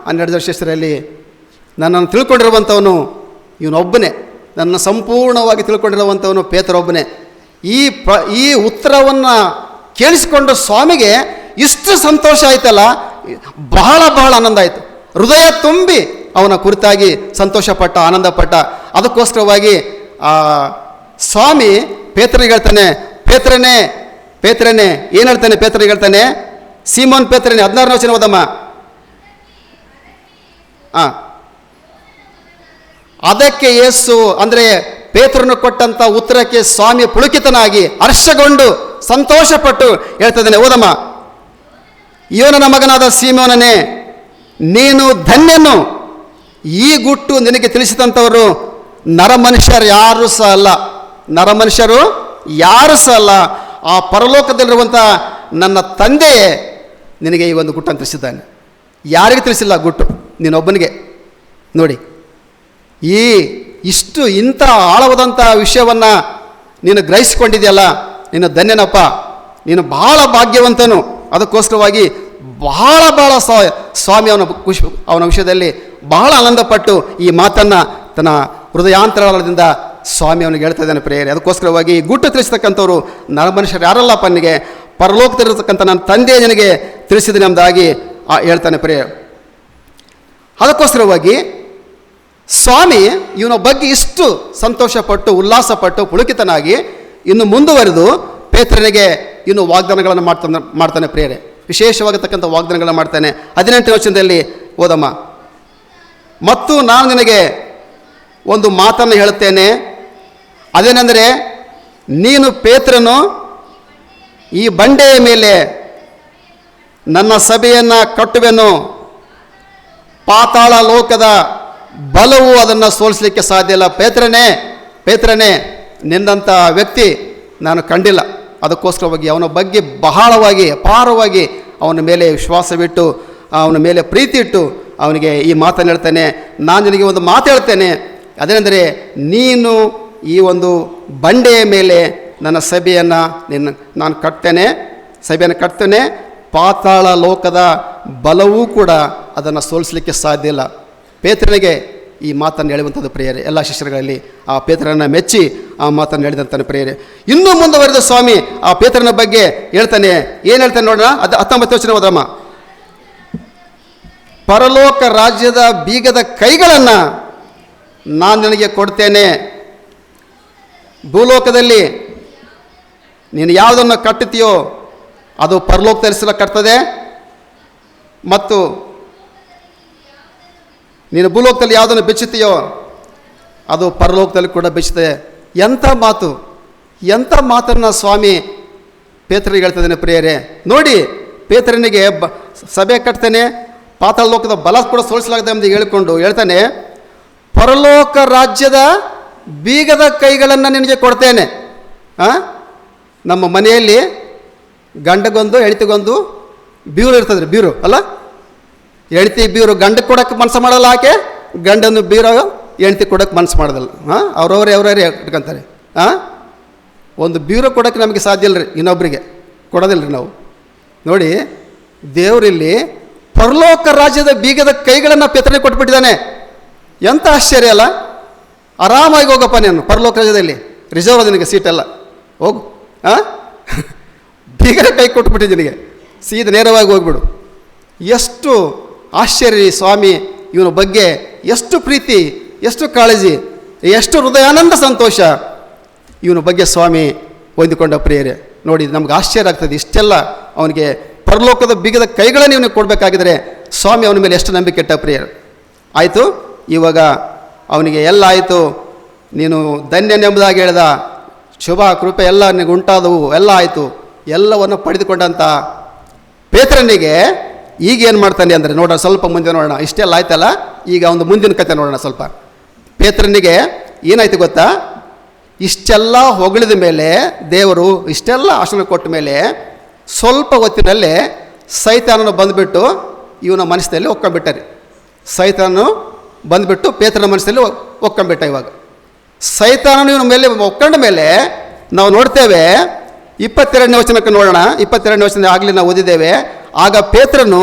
12 ಜನ ಶಿಷ್ಯರಲ್ಲಿ ನನ್ನನ್ನು ತಿಳ್ಕೊಂಡಿರುವಂಥವನು ಇವನೊಬ್ಬನೇ, ನನ್ನ ಸಂಪೂರ್ಣವಾಗಿ ತಿಳ್ಕೊಂಡಿರುವಂಥವನು ಪೇತ್ರೊಬ್ಬನೇ. ಈ ಉತ್ತರವನ್ನು ಕೇಳಿಸಿಕೊಂಡು ಸ್ವಾಮಿಗೆ ಇಷ್ಟು ಸಂತೋಷ ಆಯ್ತಲ್ಲ, ಬಹಳ ಆನಂದ ಆಯಿತು. ಹೃದಯ ತುಂಬಿ ಅವನ ಕುರಿತಾಗಿ ಸಂತೋಷಪಟ್ಟ, ಆನಂದಪಟ್ಟ. ಅದಕ್ಕೋಸ್ಕರವಾಗಿ ಸ್ವಾಮಿ ಪೇತ್ರನಿಗೆ ಹೇಳ್ತಾನೆ, ಪೇತ್ರನೇ ಏನು ಹೇಳ್ತಾನೆ? ಪೇತ್ರನಿಗೆ ಹೇಳ್ತಾನೆ, ಸೀಮೋನ್ ಪೇತ್ರನೇ, 16ನೇ ವಚನ ಓದಮ್ಮ. ಅದಕ್ಕೆ ಯೇಸು ಅಂದರೆ ಪೇತ್ರನು ಕೊಟ್ಟಂಥ ಉತ್ತರಕ್ಕೆ ಸ್ವಾಮಿ ಪುಳುಕಿತನಾಗಿ ಹರ್ಷಗೊಂಡು ಸಂತೋಷಪಟ್ಟು ಹೇಳ್ತಿದ್ದಾನೆ. ಓದಮ್ಮ. ಯೋನನ ಮಗನಾದ ಸೀಮೋನನೇ, ನೀನು ಧನ್ಯನು. ಈ ಗುಟ್ಟು ನಿನಗೆ ತಿಳಿಸಿದಂಥವರು ನರಮನುಷ್ಯರು ಯಾರೂ ಸಹ ಅಲ್ಲ, ಆ ಪರಲೋಕದಲ್ಲಿರುವಂಥ ನನ್ನ ತಂದೆಯೇ ನಿನಗೆ ಈ ಒಂದು ಗುಟ್ಟನ್ನು ತಿಳಿಸಿದ್ದಾನೆ. ಯಾರಿಗೆ ತಿಳಿಸಿಲ್ಲ ಗುಟ್ಟು? ನೀನೊಬ್ಬನಿಗೆ. ನೋಡಿ, ಇಂಥ ಆಳವಾದಂಥ ವಿಷಯವನ್ನು ನೀನು ಗ್ರಹಿಸಿಕೊಂಡಿದೆಯಲ್ಲ, ನೀನು ಧನ್ಯನಪ್ಪ, ನೀನು ಬಹಳ ಭಾಗ್ಯವಂತನು. ಅದಕ್ಕೋಸ್ಕರವಾಗಿ ಬಹಳ ಸ್ವಾಮಿ ಅವನ ವಿಷಯದಲ್ಲಿ ಬಹಳ ಆನಂದಪಟ್ಟು ಈ ಮಾತನ್ನು ತನ್ನ ಹೃದಯಾಂತರದಿಂದ ಸ್ವಾಮಿ ಅವನಿಗೆ ಹೇಳ್ತಾ ಇದ್ದಾನೆ ಪ್ರೇಯರೆ. ಅದಕ್ಕೋಸ್ಕರವಾಗಿ ಗುಟ್ಟು ತಿಳಿಸ್ತಕ್ಕಂಥವ್ರು ನರಮನುಷ್ಯರು ಯಾರಲ್ಲಪ್ಪ ನಿನಗೆ, ಪರಲೋಕದಲ್ಲಿರ್ತಕ್ಕಂಥ ನನ್ನ ತಂದೆ ನನಗೆ ತಿಳಿಸಿದ್ದೀನಿ ಎಂಬುದಾಗಿ ಹೇಳ್ತಾನೆ ಪ್ರೇಯರ್. ಅದಕ್ಕೋಸ್ಕರವಾಗಿ ಸ್ವಾಮಿ ಇವನ ಬಗ್ಗೆ ಇಷ್ಟು ಸಂತೋಷಪಟ್ಟು ಉಲ್ಲಾಸಪಟ್ಟು ಪುಳುಕಿತನಾಗಿ ಇನ್ನು ಮುಂದುವರೆದು ಪೇತ್ರನಿಗೆ ಇನ್ನು ವಾಗ್ದಾನಗಳನ್ನು ಮಾಡ್ತಾನೆ ಪ್ರೇರೆ. ವಿಶೇಷವಾಗಿರ್ತಕ್ಕಂಥ ವಾಗ್ದಾನಗಳನ್ನು ಮಾಡ್ತಾನೆ. 18ನೇ ವಚನದಲ್ಲಿ ಓದಮ್ಮ. ಮತ್ತು ನಾನು ನಿನಗೆ ಒಂದು ಮಾತನ್ನು ಹೇಳುತ್ತೇನೆ, ಅದೇನೆಂದರೆ ನೀನು ಪೇತ್ರನು ಈ ಬಂಡೆಯ ಮೇಲೆ ನನ್ನ ಸಭೆಯನ್ನು ಕಟ್ಟುವೆನು, ಪಾತಾಳ ಲೋಕದ ಬಲವು ಅದನ್ನು ಸೋಲಿಸಲಿಕ್ಕೆ ಸಾಧ್ಯ ಇಲ್ಲ. ಪೇತ್ರನೇ ನಿನ್ನಂಥ ವ್ಯಕ್ತಿ ನಾನು ಕಂಡಿಲ್ಲ. ಅದಕ್ಕೋಸ್ಕರವಾಗಿ ಅವನ ಬಗ್ಗೆ ಬಹಳವಾಗಿ ಅಪಾರವಾಗಿ ಅವನ ಮೇಲೆ ವಿಶ್ವಾಸವಿಟ್ಟು ಅವನ ಮೇಲೆ ಪ್ರೀತಿ ಇಟ್ಟು ಅವನಿಗೆ ಈ ಮಾತನ್ನು ಹೇಳ್ತಾನೆ. ನಾನು ನಿನಗೆ ಒಂದು ಮಾತು ಹೇಳ್ತೇನೆ, ಅದೇನೆಂದರೆ ನೀನು ಈ ಒಂದು ಬಂಡೆಯ ಮೇಲೆ ನನ್ನ ಸಭೆಯನ್ನು ನಾನು ಸಭೆಯನ್ನು ಕಟ್ತೇನೆ, ಪಾತಾಳ ಲೋಕದ ಬಲವೂ ಕೂಡ ಅದನ್ನು ಸೋಲಿಸಲಿಕ್ಕೆ ಸಾಧ್ಯ ಇಲ್ಲ. ಪೇತ್ರನಿಗೆ ಈ ಮಾತನ್ನು ಹೇಳುವಂಥದ್ದು ಪ್ರೇಯರೆ. ಎಲ್ಲ ಶಿಷ್ಯರುಗಳಲ್ಲಿ ಆ ಪೇತ್ರನ ಮೆಚ್ಚಿ ಆ ಮಾತನ್ನು ಹೇಳಿದಂತಾನೆ ಪ್ರೇಯರೆ. ಇನ್ನೂ ಮುಂದುವರೆದ ಸ್ವಾಮಿ ಆ ಪೇತ್ರನ ಬಗ್ಗೆ ಹೇಳ್ತಾನೆ. ಏನು ಹೇಳ್ತಾನೆ ನೋಡೋಣ. 19ನೇ ವಚನ ಓದಮ್ಮ. ಪರಲೋಕ ರಾಜ್ಯದ ಬೀಗದ ಕೈಗಳನ್ನು ನಾನು ನಿನಗೆ ಕೊಡ್ತೇನೆ. ಭೂಲೋಕದಲ್ಲಿ ನೀನು ಯಾವುದನ್ನು ಕಟ್ಟುತ್ತೀಯೋ ಅದು ಪರಲೋಕದಲ್ಲಿ ಕಟ್ತದೆ, ಮತ್ತು ನೀನು ಭೂಲೋಕದಲ್ಲಿ ಯಾವುದನ್ನು ಬೆಚ್ಚುತ್ತೀಯೋ ಅದು ಪರಲೋಕದಲ್ಲಿ ಕೂಡ ಬೆಚ್ಚುತ್ತದೆ. ಎಂಥ ಮಾತನ್ನು ಸ್ವಾಮಿ ಪೇತ್ರನಿಗೆ ಹೇಳ್ತಿದ್ದಾನೆ ಪ್ರಿಯರೇ. ನೋಡಿ, ಪೇತ್ರನಿಗೆ ಸಭೆ ಕಟ್ತೇನೆ, ಪಾತಾಳ ಲೋಕದ ಬಲ ಕೂಡ ಸೋಲಿಸಲಾಗದೆ ಎಂದು ಹೇಳಿಕೊಂಡು ಹೇಳ್ತಾನೆ, ಪರಲೋಕ ರಾಜ್ಯದ ಬೀಗದ ಕೈಗಳನ್ನು ನಿನಗೆ ಕೊಡ್ತೇನೆ. ನಮ್ಮ ಮನೆಯಲ್ಲಿ ಗಂಡಗೊಂದು ಹೆಂಡತಿಗೊಂದು ಬೀರು ಇರ್ತದೆ, ಬೀರು ಅಲ್ಲ, ಹೆಂಡತಿ ಬೀರು ಗಂಡಕ್ಕೆ ಕೊಡೋಕ್ಕೆ ಮನಸ್ಸು ಮಾಡಲ್ಲ, ಆಕೆ ಗಂಡನ್ನು ಬೀರೋ ಹೆಂಡತಿ ಕೊಡೋಕ್ಕೆ ಮನಸ್ಸು ಮಾಡೋದಲ್ಲ. ಅವರವರೇ ಇಟ್ಕೊಂತಾರೆ. ಒಂದು ಬೀರು ಕೊಡೋಕ್ಕೆ ನಮಗೆ ಸಾಧ್ಯ ಇಲ್ಲ ರೀ, ಇನ್ನೊಬ್ಬರಿಗೆ ಕೊಡೋದಿಲ್ಲ ರೀ ನಾವು. ನೋಡಿ, ದೇವರಿಲ್ಲಿ ಪರಲೋಕ ರಾಜ್ಯದ ಬೀಗದ ಕೈಗಳನ್ನು ಪೇತ್ರನಿಗೆ ಕೊಟ್ಬಿಟ್ಟಿದ್ದಾನೆ. ಎಂಥ ಆಶ್ಚರ್ಯ ಅಲ್ಲ. ಆರಾಮಾಗಿ ಹೋಗಪ್ಪ ನೀನು ಪರಲೋಕ ರಾಜ್ಯದಲ್ಲಿ, ರಿಸರ್ವ್ ನಿನಗೆ ಸೀಟೆಲ್ಲ, ಹೋಗು. ಬೀಗದ ಕೈ ಕೊಟ್ಬಿಟ್ಟಿದ್ದೀನಿ, ಸೀದಾ ನೇರವಾಗಿ ಹೋಗ್ಬಿಡು. ಎಷ್ಟು ಆಶ್ಚರ್ಯ ಸ್ವಾಮಿ ಇವನ ಬಗ್ಗೆ, ಎಷ್ಟು ಪ್ರೀತಿ, ಎಷ್ಟು ಕಾಳಜಿ, ಎಷ್ಟು ಹೃದಯಾನಂದ ಸಂತೋಷ ಇವನ ಬಗ್ಗೆ ಸ್ವಾಮಿ ಹೊಂದಿಕೊಂಡ ಪ್ರಿಯರೇ. ನೋಡಿ, ನಮ್ಗೆ ಆಶ್ಚರ್ಯ ಆಗ್ತದೆ. ಇಷ್ಟೆಲ್ಲ ಅವನಿಗೆ ಪರಲೋಕದ ಬೀಗದ ಕೈಗಳನ್ನು ಇವನಿಗೆ ಕೊಡಬೇಕಾಗಿದ್ರೆ ಸ್ವಾಮಿ ಅವನ ಮೇಲೆ ಎಷ್ಟು ನಂಬಿಕೆ ಇಟ್ಟ ಪ್ರಿಯರು. ಆಯಿತು, ಇವಾಗ ಅವನಿಗೆ ಎಲ್ಲ ಆಯಿತು, ನೀನು ಧನ್ಯನೆಂಬುದಾಗಿ ಹೇಳ್ದ, ಶುಭ ಕೃಪೆ ಎಲ್ಲ ನಿನಗೆ ಉಂಟಾದವು, ಎಲ್ಲ ಆಯಿತು. ಎಲ್ಲವನ್ನು ಪಡೆದುಕೊಂಡಂಥ ಪೇತ್ರನಿಗೆ ಈಗೇನು ಮಾಡ್ತಾನೆ ಅಂದರೆ ನೋಡೋಣ, ಸ್ವಲ್ಪ ಮುಂದೆ ನೋಡೋಣ. ಇಷ್ಟೆಲ್ಲ ಆಯ್ತಲ್ಲ, ಈಗ ಒಂದು ಮುಂದಿನ ಕತೆ ನೋಡೋಣ ಸ್ವಲ್ಪ. ಪೇತ್ರನಿಗೆ ಏನಾಯ್ತು ಗೊತ್ತಾ? ಇಷ್ಟೆಲ್ಲ ಹೊಗಳಿದ ಮೇಲೆ, ದೇವರು ಇಷ್ಟೆಲ್ಲ ಆಶೀರ್ವಾದ ಕೊಟ್ಟ ಮೇಲೆ ಸ್ವಲ್ಪ ಹೊತ್ತಿನಲ್ಲೇ ಸೈತಾನನು ಬಂದುಬಿಟ್ಟು ಇವನ ಮನಸ್ಸಿನಲ್ಲಿ ಒಕ್ಕೊಂಬಿಟ್ಟಾರೆ. ಸೈತಾನನು ಬಂದುಬಿಟ್ಟು ಪೇತ್ರನ ಮನಸ್ಸಿನಲ್ಲಿ ಒಕ್ಕೊಂಬಿಟ್ಟ. ಇವಾಗ ಸೈತಾನನು ಇವನ ಮೇಲೆ ಒಕ್ಕೊಂಡ ಮೇಲೆ ನಾವು ನೋಡ್ತೇವೆ, 22ನೇ ವಚನಕ್ಕೆ ನೋಡೋಣ. 22ನೇ ವಚನ ಆಗಲಿ ನಾವು ಓದಿದ್ದೇವೆ. ಆಗ ಪೇತ್ರನು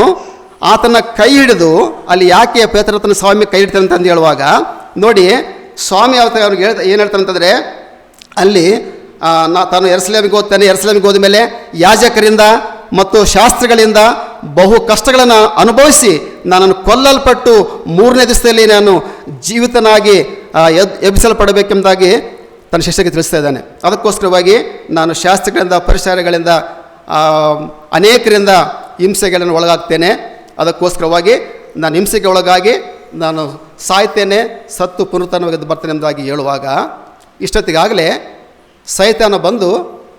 ಆತನ ಕೈ ಹಿಡಿದು, ಅಲ್ಲಿ ಯಾಕೆ ಪೇತ್ರತನ ಸ್ವಾಮಿ ಕೈ ಹಿಡ್ತಾನೆ ಅಂತಂದು ಹೇಳುವಾಗ ನೋಡಿ, ಸ್ವಾಮಿ ಅವ್ರಿಗೆ ಏನು ಹೇಳ್ತಾನೆ ಅಂತಂದರೆ, ಅಲ್ಲಿ ತಾನು ಯೆರೂಸಲೇಮಿಗೆ ಹೋಗ್ತಾನೆ. ಯೆರೂಸಲೇಮಿಗೆ ಹೋದ ಮೇಲೆ ಯಾಜಕರಿಂದ ಮತ್ತು ಶಾಸ್ತ್ರಿಗಳಿಂದ ಬಹು ಕಷ್ಟಗಳನ್ನು ಅನುಭವಿಸಿ ನನ್ನನ್ನು ಕೊಲ್ಲಲ್ಪಟ್ಟು 3ನೇ ದಿವಸದಲ್ಲಿ ನಾನು ಜೀವಿತನಾಗಿ ಎಬ್ಬಿಸಲ್ಪಡಬೇಕೆಂಬುದಾಗಿ ತನ್ನ ಶಿಷ್ಯರಿಗೆ ತಿಳಿಸ್ತಾ ಇದ್ದಾನೆ. ಅದಕ್ಕೋಸ್ಕರವಾಗಿ ನಾನು ಶಾಸ್ತ್ರಿಗಳಿಂದ ಪರಿಸರಗಳಿಂದ ಅನೇಕರಿಂದ ಹಿಂಸೆಗಳನ್ನು ಒಳಗಾಗ್ತೇನೆ. ಅದಕ್ಕೋಸ್ಕರವಾಗಿ ನಾನು ಹಿಂಸೆಗೆ ಒಳಗಾಗಿ ನಾನು ಸಾಯ್ತೇನೆ, ಸತ್ತು ಪುನರುತ್ಥಾನವಾಗಿ ಬರ್ತೇನೆ ಎಂಬುದಾಗಿ ಹೇಳುವಾಗ ಇಷ್ಟೊತ್ತಿಗಾಗಲೇ ಸೈತಾನ ಬಂದು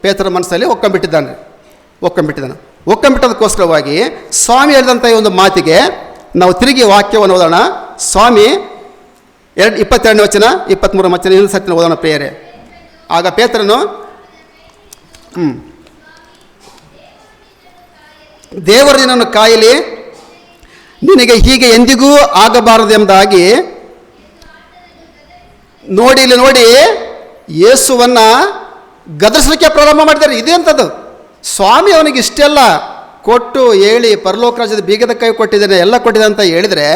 ಪೇತ್ರನ ಮನಸ್ಸಲ್ಲಿ ಒಕ್ಕೊಂಬಿಟ್ಟಿದ್ದಾನೆ. ಒಕ್ಕೊಂಬಿಟ್ಟದಕ್ಕೋಸ್ಕರವಾಗಿ ಸ್ವಾಮಿ ಹೇಳಿದಂಥ ಈ ಒಂದು ಮಾತಿಗೆ ನಾವು ತಿರುಗಿ ವಾಕ್ಯವನ್ನು ಓದೋಣ. ಸ್ವಾಮಿ 22ನೇ ವಚನ 23ನೇ ವಚನ ಇನ್ನೊಂದು ಸತ್ತಿನ ಓದೋಣ ಪ್ರಿಯರೇ. ಆಗ ಪೇತ್ರನು ದೇವರು ನಿನ್ನನ್ನು ಕಾಯಲಿ, ನಿನಗೆ ಹೀಗೆ ಎಂದಿಗೂ ಆಗಬಾರದೆಂಬುದಾಗಿ ನೋಡಿ ಯೇಸುವನ್ನು ಗದರಿಸಲಿಕ್ಕೆ ಪ್ರಾರಂಭ ಮಾಡಿದ್ದಾರೆ. ಇದೇಂಥದ್ದು? ಸ್ವಾಮಿ ಅವನಿಗೆ ಇಷ್ಟೆಲ್ಲ ಕೊಟ್ಟು ಹೇಳಿ ಪರಲೋಕ ರಾಜ್ಯದ ಬೀಗದ ಕೈ ಕೊಟ್ಟಿದ್ದೇನೆ, ಎಲ್ಲ ಕೊಟ್ಟಿದೆ ಅಂತ ಹೇಳಿದರೆ,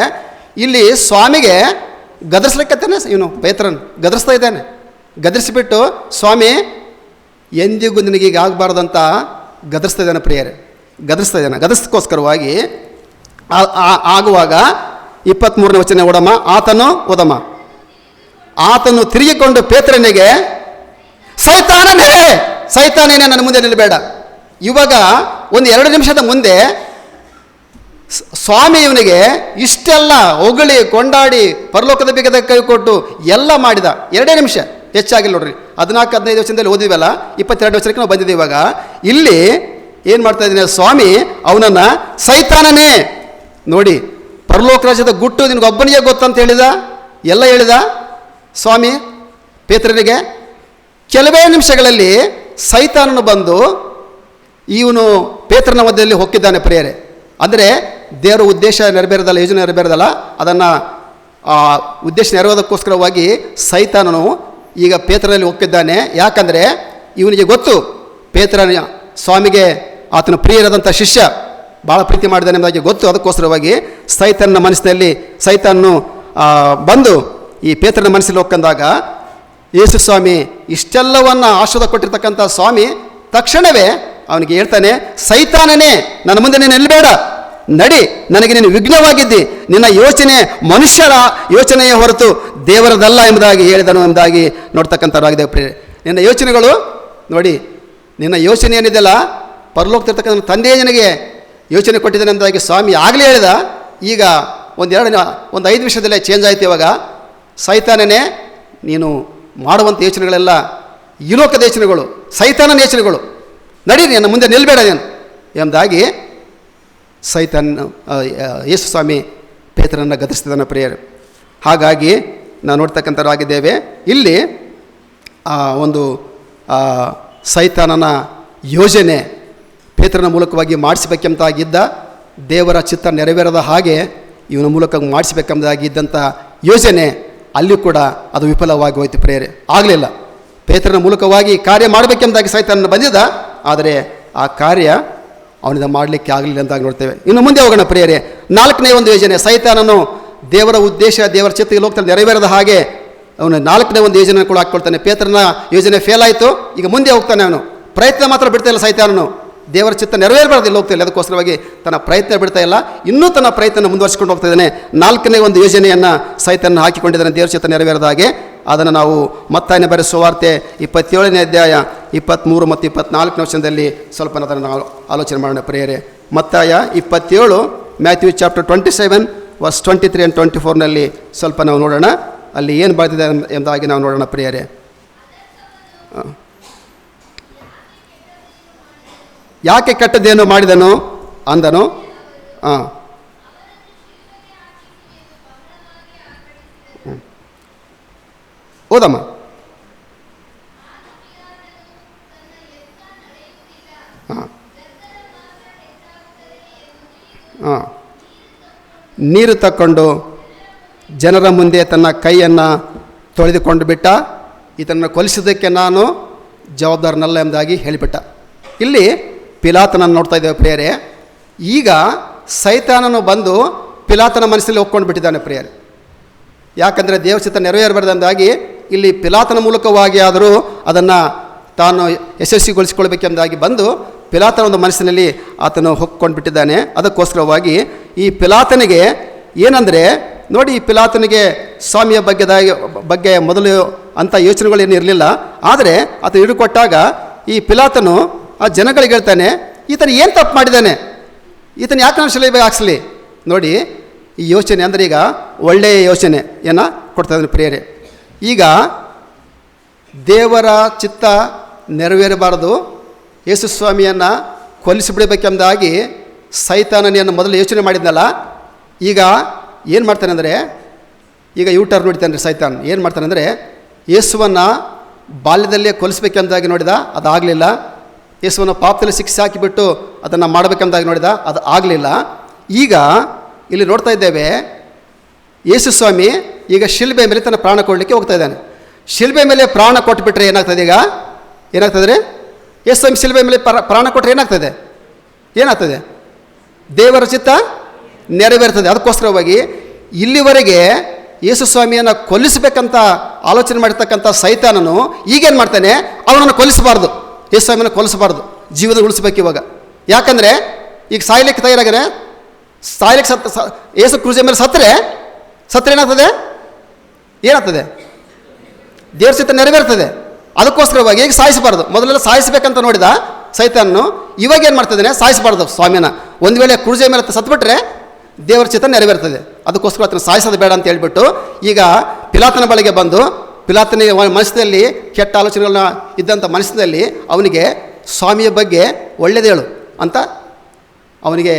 ಇಲ್ಲಿ ಸ್ವಾಮಿಗೆ ಗದರಿಸ್ಲಿಕ್ಕತ್ತಾನೆ ಇವನು ಪೇತ್ರನ್ ಗದರಿಸ್ತಾ ಇದ್ದಾನೆ. ಗದರಿಸಿಬಿಟ್ಟು ಸ್ವಾಮಿ ಎಂದಿಗೂ ನಿನಗೆ ಈಗ ಆಗಬಾರ್ದಂತ ಗದರಿಸ್ತಾ ಇದ್ದಾನೆ ಪ್ರಿಯರೇ, ಗದರಿಸ್ತಾ ಇದ್ದಾನೆ. ಗದರಿಸ್ಕೋಸ್ಕರವಾಗಿ ಆಗುವಾಗ 23ನೇ ವಚನ ಆತನು ತಿರುಗಿಕೊಂಡು ಪೇತ್ರನಿಗೆ, ಸೈತಾನನೇ ನನ್ನ ಮುಂದೆ ನಿಲ್ಲಬೇಡ. ಇವಾಗ ಒಂದು 2 ನಿಮಿಷದ ಮುಂದೆ ಸ್ವಾಮಿ ಇವನಿಗೆ ಇಷ್ಟೆಲ್ಲ ಹೊಗಳಿ ಕೊಂಡಾಡಿ ಪರಲೋಕದ ಬೇಗದ ಕೈ ಕೊಟ್ಟು ಎಲ್ಲ ಮಾಡಿದ. 2 ನಿಮಿಷ, ಹೆಚ್ಚಾಗಿಲ್ಲ ನೋಡ್ರಿ. 14-15 ವಚನದಲ್ಲಿ ಓದಿವಲ್ಲ, 22 ವಚನಕ್ಕೆ ನಾವು ಬಂದಿದ್ದೀವಿ. ಇವಾಗ ಇಲ್ಲಿ ಏನು ಮಾಡ್ತಾ ಇದ್ದೀನಿ, ಸ್ವಾಮಿ ಅವನನ್ನು ಸೈತಾನನೇ ನೋಡಿ, ಪರಲೋಕ ರಾಜ್ಯದ ಗುಟ್ಟು ನಿನಗೊಬ್ಬನಿಗೆ ಗೊತ್ತಂತ ಹೇಳಿದ, ಎಲ್ಲ ಹೇಳಿದ ಸ್ವಾಮಿ ಪೇತ್ರನಿಗೆ. ಕೆಲವೇ ನಿಮಿಷಗಳಲ್ಲಿ ಸೈತಾನನು ಬಂದು ಇವನು ಪೇತ್ರನ ಮಧ್ಯದಲ್ಲಿ ಹೊಕ್ಕಿದ್ದಾನೆ ಪ್ರಿಯರೇ. ಅಂದರೆ ದೇವರ ಉದ್ದೇಶ ನೆರವೇರದಲ್ಲ, ಯೋಜನೆ ನೆರವೇರದಲ್ಲ, ಅದನ್ನು ಉದ್ದೇಶ ನೆರವೇರೋದಕ್ಕೋಸ್ಕರವಾಗಿ ಸೈತಾನನು ಈಗ ಪೇತ್ರನಲ್ಲಿ ಹೊಕ್ಕಿದ್ದಾನೆ. ಯಾಕಂದರೆ ಇವನಿಗೆ ಗೊತ್ತು ಪೇತ್ರನ ಸ್ವಾಮಿಗೆ ಆತನ ಪ್ರಿಯರಾದಂಥ ಶಿಷ್ಯ ಭಾಳ ಪ್ರೀತಿ ಮಾಡಿದ್ದಾನೆ ಎಂಬುದಾಗಿ ಗೊತ್ತು. ಅದಕ್ಕೋಸ್ಕರವಾಗಿ ಸೈತಾನನ ಮನಸ್ಸಿನಲ್ಲಿ ಸೈತಾನನು ಬಂದು ಈ ಪೇತ್ರನ ಮನಸ್ಸಲ್ಲಿ ಹೊಕ್ಕಂದಾಗ ಯೇಸು ಸ್ವಾಮಿ ಇಷ್ಟೆಲ್ಲವನ್ನು ಆಶೀರ್ವಾದ ಕೊಟ್ಟಿರ್ತಕ್ಕಂಥ ಸ್ವಾಮಿ ತಕ್ಷಣವೇ ಅವನಿಗೆ ಹೇಳ್ತಾನೆ, ಸೈತಾನನೇ ನನ್ನ ಮುಂದೆ ನೀನು ನಿಲ್ಲಬೇಡ, ನಡಿ, ನನಗೆ ನೀನು ವಿಘ್ನವಾಗಿದ್ದಿ, ನಿನ್ನ ಯೋಚನೆ ಮನುಷ್ಯರ ಯೋಚನೆಯೇ ಹೊರತು ದೇವರದಲ್ಲ ಎಂಬುದಾಗಿ ಹೇಳಿದನು ಎಂಬುದಾಗಿ ನೋಡ್ತಕ್ಕಂಥವ್ರಾಗಿದೆ ಪ್ರಿಯರೇ. ನಿನ್ನ ಯೋಚನೆಗಳು ನೋಡಿ, ನಿನ್ನ ಯೋಚನೆ ಏನಿದೆಯಲ್ಲ ಪರಲೋಕದಲ್ಲಿರ್ತಕ್ಕಂಥ ತಂದೆಯೇ ನಿನಗೆ ಯೋಚನೆ ಕೊಟ್ಟಿದ್ದಾನೆ ಎಂಬುದಾಗಿ ಸ್ವಾಮಿ ಆಗಲೇ ಹೇಳಿದ. ಈಗ ಒಂದು 5 ನಿಮಿಷದಲ್ಲೇ ಚೇಂಜ್ ಆಯಿತು. ಇವಾಗ ಸೈತಾನನೇ ನೀನು ಮಾಡುವಂಥ ಯೋಚನೆಗಳೆಲ್ಲ ಈ ಲೋಕದ ಯೋಚನೆಗಳು, ಸೈತಾನನ ಯೋಚನೆಗಳು, ನಡಿ ನನ್ನ ಮುಂದೆ ನಿಲ್ಲಬೇಡ ನೀನು ಎಂಬುದಾಗಿ ಯೇಸು ಸ್ವಾಮಿ ಪೇತ್ರನನ್ನು ಗದರಿಸ್ತಿದ್ದಾನೆ ಪ್ರಿಯರೇ. ಹಾಗಾಗಿ ನಾವು ನೋಡ್ತಕ್ಕಂಥವರಾಗಿದ್ದೇವೆ. ಇಲ್ಲಿ ಒಂದು ಸೈತಾನನ ಯೋಜನೆ ಪೇತ್ರನ ಮೂಲಕವಾಗಿ ಮಾಡಿಸಬೇಕೆಂಬುದಾಗಿದ್ದ, ದೇವರ ಚಿತ್ತ ನೆರವೇರದ ಹಾಗೆ ಇವನ ಮೂಲಕ ಮಾಡಿಸಬೇಕೆಂಬುದಾಗಿದ್ದಂಥ ಯೋಜನೆ ಅಲ್ಲಿ ಕೂಡ ಅದು ವಿಫಲವಾಗಿ ಹೋಯಿತು ಪ್ರಿಯರೇ. ಆಗಲಿಲ್ಲ. ಪೇತ್ರನ ಮೂಲಕವಾಗಿ ಕಾರ್ಯ ಮಾಡಬೇಕೆಂಬುದಾಗಿ ಸೈತಾನನ ಬಂದಿದ್ದ, ಆದರೆ ಆ ಕಾರ್ಯ ಅವನಿಂದ ಮಾಡಲಿಕ್ಕೆ ಆಗಲಿಲ್ಲ ಅಂತಾಗಿ ನೋಡ್ತೇವೆ. ಇನ್ನು ಮುಂದೆ ಹೋಗೋಣ ಪ್ರಿಯರೇ. 4ನೇ ಒಂದು ಯೋಜನೆ, ಸೈತಾನನು ದೇವರ ಉದ್ದೇಶ ದೇವರ ಚಿತ್ತ ಲೋಕದಲ್ಲಿ ನೆರವೇರದ ಹಾಗೆ ಅವನು 4ನೇ ಒಂದು ಯೋಜನೆ ಕೂಡ ಹಾಕ್ಕೊಳ್ತಾನೆ. ಪೇತ್ರನ ಯೋಜನೆ ಫೇಲ್ ಆಯಿತು, ಈಗ ಮುಂದೆ ಹೋಗ್ತಾನೆ. ಅವನು ಪ್ರಯತ್ನ ಮಾತ್ರ ಬಿಡ್ತಾ ಇಲ್ಲ ಸೈತಾನನು, ದೇವರ ಚಿತ್ತ ನೆರವೇರಬಾರ್ದು ಹೋಗ್ತಿಲ್ಲ. ಅದಕ್ಕೋಸ್ಕರವಾಗಿ ತನ್ನ ಪ್ರಯತ್ನ ಬಿಡ್ತಾ ಇಲ್ಲ, ಇನ್ನೂ ತನ್ನ ಪ್ರಯತ್ನ ಮುಂದುವರಿಸಿಕೊಂಡು ಹೋಗ್ತಾ ಇದ್ದಾನೆ. 4ನೇ ಒಂದು ಯೋಜನೆಯನ್ನು ಸೈತಾನನ ಹಾಕಿಕೊಂಡಿದ್ದಾನೆ ದೇವರ ಚಿತ್ತ ನೆರವೇರದ ಹಾಗೆ. ಅದನ್ನು ನಾವು ಮತ್ತಾಯನ ಬರೆದ ಸುವಾರ್ತೆ 27ನೇ ಅಧ್ಯಾಯ 23 ಮತ್ತು 24ನೇ ವಚನದಲ್ಲಿ ಸ್ವಲ್ಪ ಅದನ್ನು ನಾವು ಆಲೋಚನೆ ಮಾಡೋಣ ಪ್ರಿಯರೇ. ಮತ್ತಾಯ 27, ಮ್ಯಾಥ್ಯೂ ಚಾಪ್ಟರ್ 27 ವರ್ಸ್ 23 and 24ನಲ್ಲಿ ಸ್ವಲ್ಪ ನಾವು ನೋಡೋಣ, ಅಲ್ಲಿ ಏನು ಬರೆದಿದೆ ಎಂಬುದಾಗಿ ನಾವು ನೋಡೋಣ ಪ್ರಿಯರೇ. ಯಾಕೆ ಕೆಟ್ಟದ್ದೇನು ಮಾಡಿದನು ಅಂದನು. ಓದಮ್ಮ. ನೀರು ತಕ್ಕೊಂಡು ಜನರ ಮುಂದೆ ತನ್ನ ಕೈಯನ್ನು ತೊಳೆದುಕೊಂಡು ಬಿಟ್ಟ, ಇದನ್ನು ಕೊಲಿಸೋದಕ್ಕೆ ನಾನು ಜವಾಬ್ದಾರನಲ್ಲ ಎಂಬುದಾಗಿ ಹೇಳಿಬಿಟ್ಟ. ಇಲ್ಲಿ ಪಿಲಾತನನ್ನು ನೋಡ್ತಾ ಇದ್ದೇವೆ ಪ್ರಿಯರೇ. ಈಗ ಸೈತಾನನು ಬಂದು ಪಿಲಾತನ ಮನಸ್ಸಲ್ಲಿ ಒಪ್ಕೊಂಡು ಬಿಟ್ಟಿದ್ದಾನೆ ಪ್ರಿಯರೇ. ಯಾಕಂದರೆ ದೇವರ ಚಿತ್ತ ನೆರವೇರಬಾರ್ದಂದಾಗಿ ಇಲ್ಲಿ ಪಿಲಾತನ ಮೂಲಕವಾಗಿ ಆದರೂ ಅದನ್ನು ತಾನು ಯಶಸ್ವಿಗೊಳಿಸಿಕೊಳ್ಬೇಕೆಂಬುದಾಗಿ ಬಂದು ಪಿಲಾತನ ಒಂದು ಮನಸ್ಸಿನಲ್ಲಿ ಆತನು ಹೊಕ್ಕೊಂಡು ಬಿಟ್ಟಿದ್ದಾನೆ. ಅದಕ್ಕೋಸ್ಕರವಾಗಿ ಈ ಪಿಲಾತನಿಗೆ ಏನಂದರೆ ನೋಡಿ, ಈ ಪಿಲಾತನಿಗೆ ಸ್ವಾಮಿಯ ಬಗ್ಗೆ ಮೊದಲು ಅಂಥ ಯೋಚನೆಗಳೇನು ಇರಲಿಲ್ಲ. ಆದರೆ ಆತ ಹಿಡಿಕೊಟ್ಟಾಗ ಈ ಪಿಲಾತನು ಆ ಜನಗಳಿಗೆ ಹೇಳ್ತಾನೆ, ಈತನು ಏನು ತಪ್ಪು ಮಾಡಿದ್ದಾನೆ, ಈತನು ಯಾಕೆ ನಾನು ಶಿಲುಬೆಗೆ ಹಾಕ್ಸಲಿ. ನೋಡಿ ಈ ಯೋಚನೆ ಅಂದರೆ ಈಗ ಒಳ್ಳೆಯ ಯೋಚನೆಯನ್ನು ಕೊಡ್ತಾ ಇದ್ದಾನೆ ಪ್ರಿಯರೇ. ಈಗ ದೇವರ ಚಿತ್ತ ನೆರವೇರಬಾರದು, ಯೇಸು ಸ್ವಾಮಿಯನ್ನು ಕೊಲ್ಲಿಸಿಬಿಡಬೇಕೆಂಬುದಾಗಿ ಸೈತಾನನೆಯನ್ನು ಮೊದಲು ಯೋಚನೆ ಮಾಡಿದ್ನಲ್ಲ, ಈಗ ಏನು ಮಾಡ್ತಾನೆ ಅಂದರೆ ಈಗ ಟರ್ನ್ ನೋಡ್ತಾನೆ ರೀ ಸೈತಾನ್. ಏನು ಮಾಡ್ತಾನೆ ಅಂದರೆ ಯೇಸುವನ್ನು ಬಾಲ್ಯದಲ್ಲೇ ಕೊಲ್ಲಿಸ್ಬೇಕೆಂಬುದಾಗಿ ನೋಡಿದ, ಅದಾಗಲಿಲ್ಲ. ಯೇಸುವನ್ನು ಪಾಪದಲ್ಲಿ ಶಿಕ್ಷೆ ಹಾಕಿಬಿಟ್ಟು ಅದನ್ನು ಮಾಡಬೇಕೆಂಬುದಾಗಿ ನೋಡಿದ, ಅದು ಆಗಲಿಲ್ಲ. ಈಗ ಇಲ್ಲಿ ನೋಡ್ತಾ ಇದ್ದೇವೆ, ಯೇಸು ಸ್ವಾಮಿ ಈಗ ಶಿಲ್ಬೆ ಮೇಲೆ ತನ್ನ ಪ್ರಾಣ ಕೊಡಲಿಕ್ಕೆ ಹೋಗ್ತಾ ಇದ್ದಾನೆ. ಶಿಲ್ಬೆ ಮೇಲೆ ಪ್ರಾಣ ಕೊಟ್ಟುಬಿಟ್ರೆ ಏನಾಗ್ತದೆ? ಈಗ ಏನಾಗ್ತದೆ ರೀ? ಯೇಸು ಸ್ವಾಮಿ ಶಿಲ್ಬೆ ಮೇಲೆ ಪ್ರಾಣ ಕೊಟ್ಟರೆ ಏನಾಗ್ತದೆ? ದೇವರ ಚಿತ್ತ ನೆರವೇರ್ತದೆ. ಅದಕ್ಕೋಸ್ಕರವಾಗಿ ಇಲ್ಲಿವರೆಗೆ ಯೇಸು ಸ್ವಾಮಿಯನ್ನು ಕೊಲ್ಲಿಸಬೇಕಂತ ಆಲೋಚನೆ ಮಾಡಿರ್ತಕ್ಕಂಥ ಸೈತಾನನು ಈಗೇನು ಮಾಡ್ತಾನೆ, ಅವನನ್ನು ಕೊಲ್ಲಿಸಬಾರ್ದು, ಯೇಸು ಸ್ವಾಮಿಯನ್ನು ಕೊಲ್ಲಿಸಬಾರ್ದು, ಜೀವದ ಉಳಿಸ್ಬೇಕು ಇವಾಗ. ಯಾಕಂದರೆ ಈಗ ಸಾಯ್ಲಿಕ್ಕೆ ತಯಾರಾಗರೆ, ಸಾಯ್ಲಿಕ್ಕೆ ಯೇಸು ಕ್ರೂಜೆ ಮೇಲೆ ಸತ್ತರೆ ಏನಾಗ್ತದೆ, ದೇವ್ರ ಚಿತ್ತ ನೆರವೇರ್ತದೆ. ಅದಕ್ಕೋಸ್ಕರವಾಗಿ ಈಗ ಸಾಯಿಸಬಾರ್ದು. ಮೊದಲೆಲ್ಲ ಸಾಯಿಸಬೇಕಂತ ನೋಡಿದ ಸೈತಾನನು, ಇವಾಗ ಏನು ಮಾಡ್ತಿದ್ದಾನೆ, ಸಾಯಿಸಬಾರ್ದು ಸ್ವಾಮಿನ. ಒಂದು ವೇಳೆ ಕ್ರೂಜೆ ಮೇಲೆ ಸತ್ಬಿಟ್ರೆ ದೇವರ ಚಿತ್ತ ನೆರವೇರ್ತದೆ. ಅದಕ್ಕೋಸ್ಕರ ಅದನ್ನು ಸಾಯಿಸೋದು ಬೇಡ ಅಂತ ಹೇಳ್ಬಿಟ್ಟು ಈಗ ಪಿಲಾತನ ಬಳಿಗೆ ಬಂದು, ಪಿಲಾತನ ಮನಸ್ಸಿನಲ್ಲಿ ಕೆಟ್ಟ ಆಲೋಚನೆಗಳನ್ನ ಇದ್ದಂಥ ಮನಸ್ಸಿನಲ್ಲಿ ಅವನಿಗೆ ಸ್ವಾಮಿಯ ಬಗ್ಗೆ ಒಳ್ಳೆಯದು ಹೇಳು ಅಂತ ಅವನಿಗೆ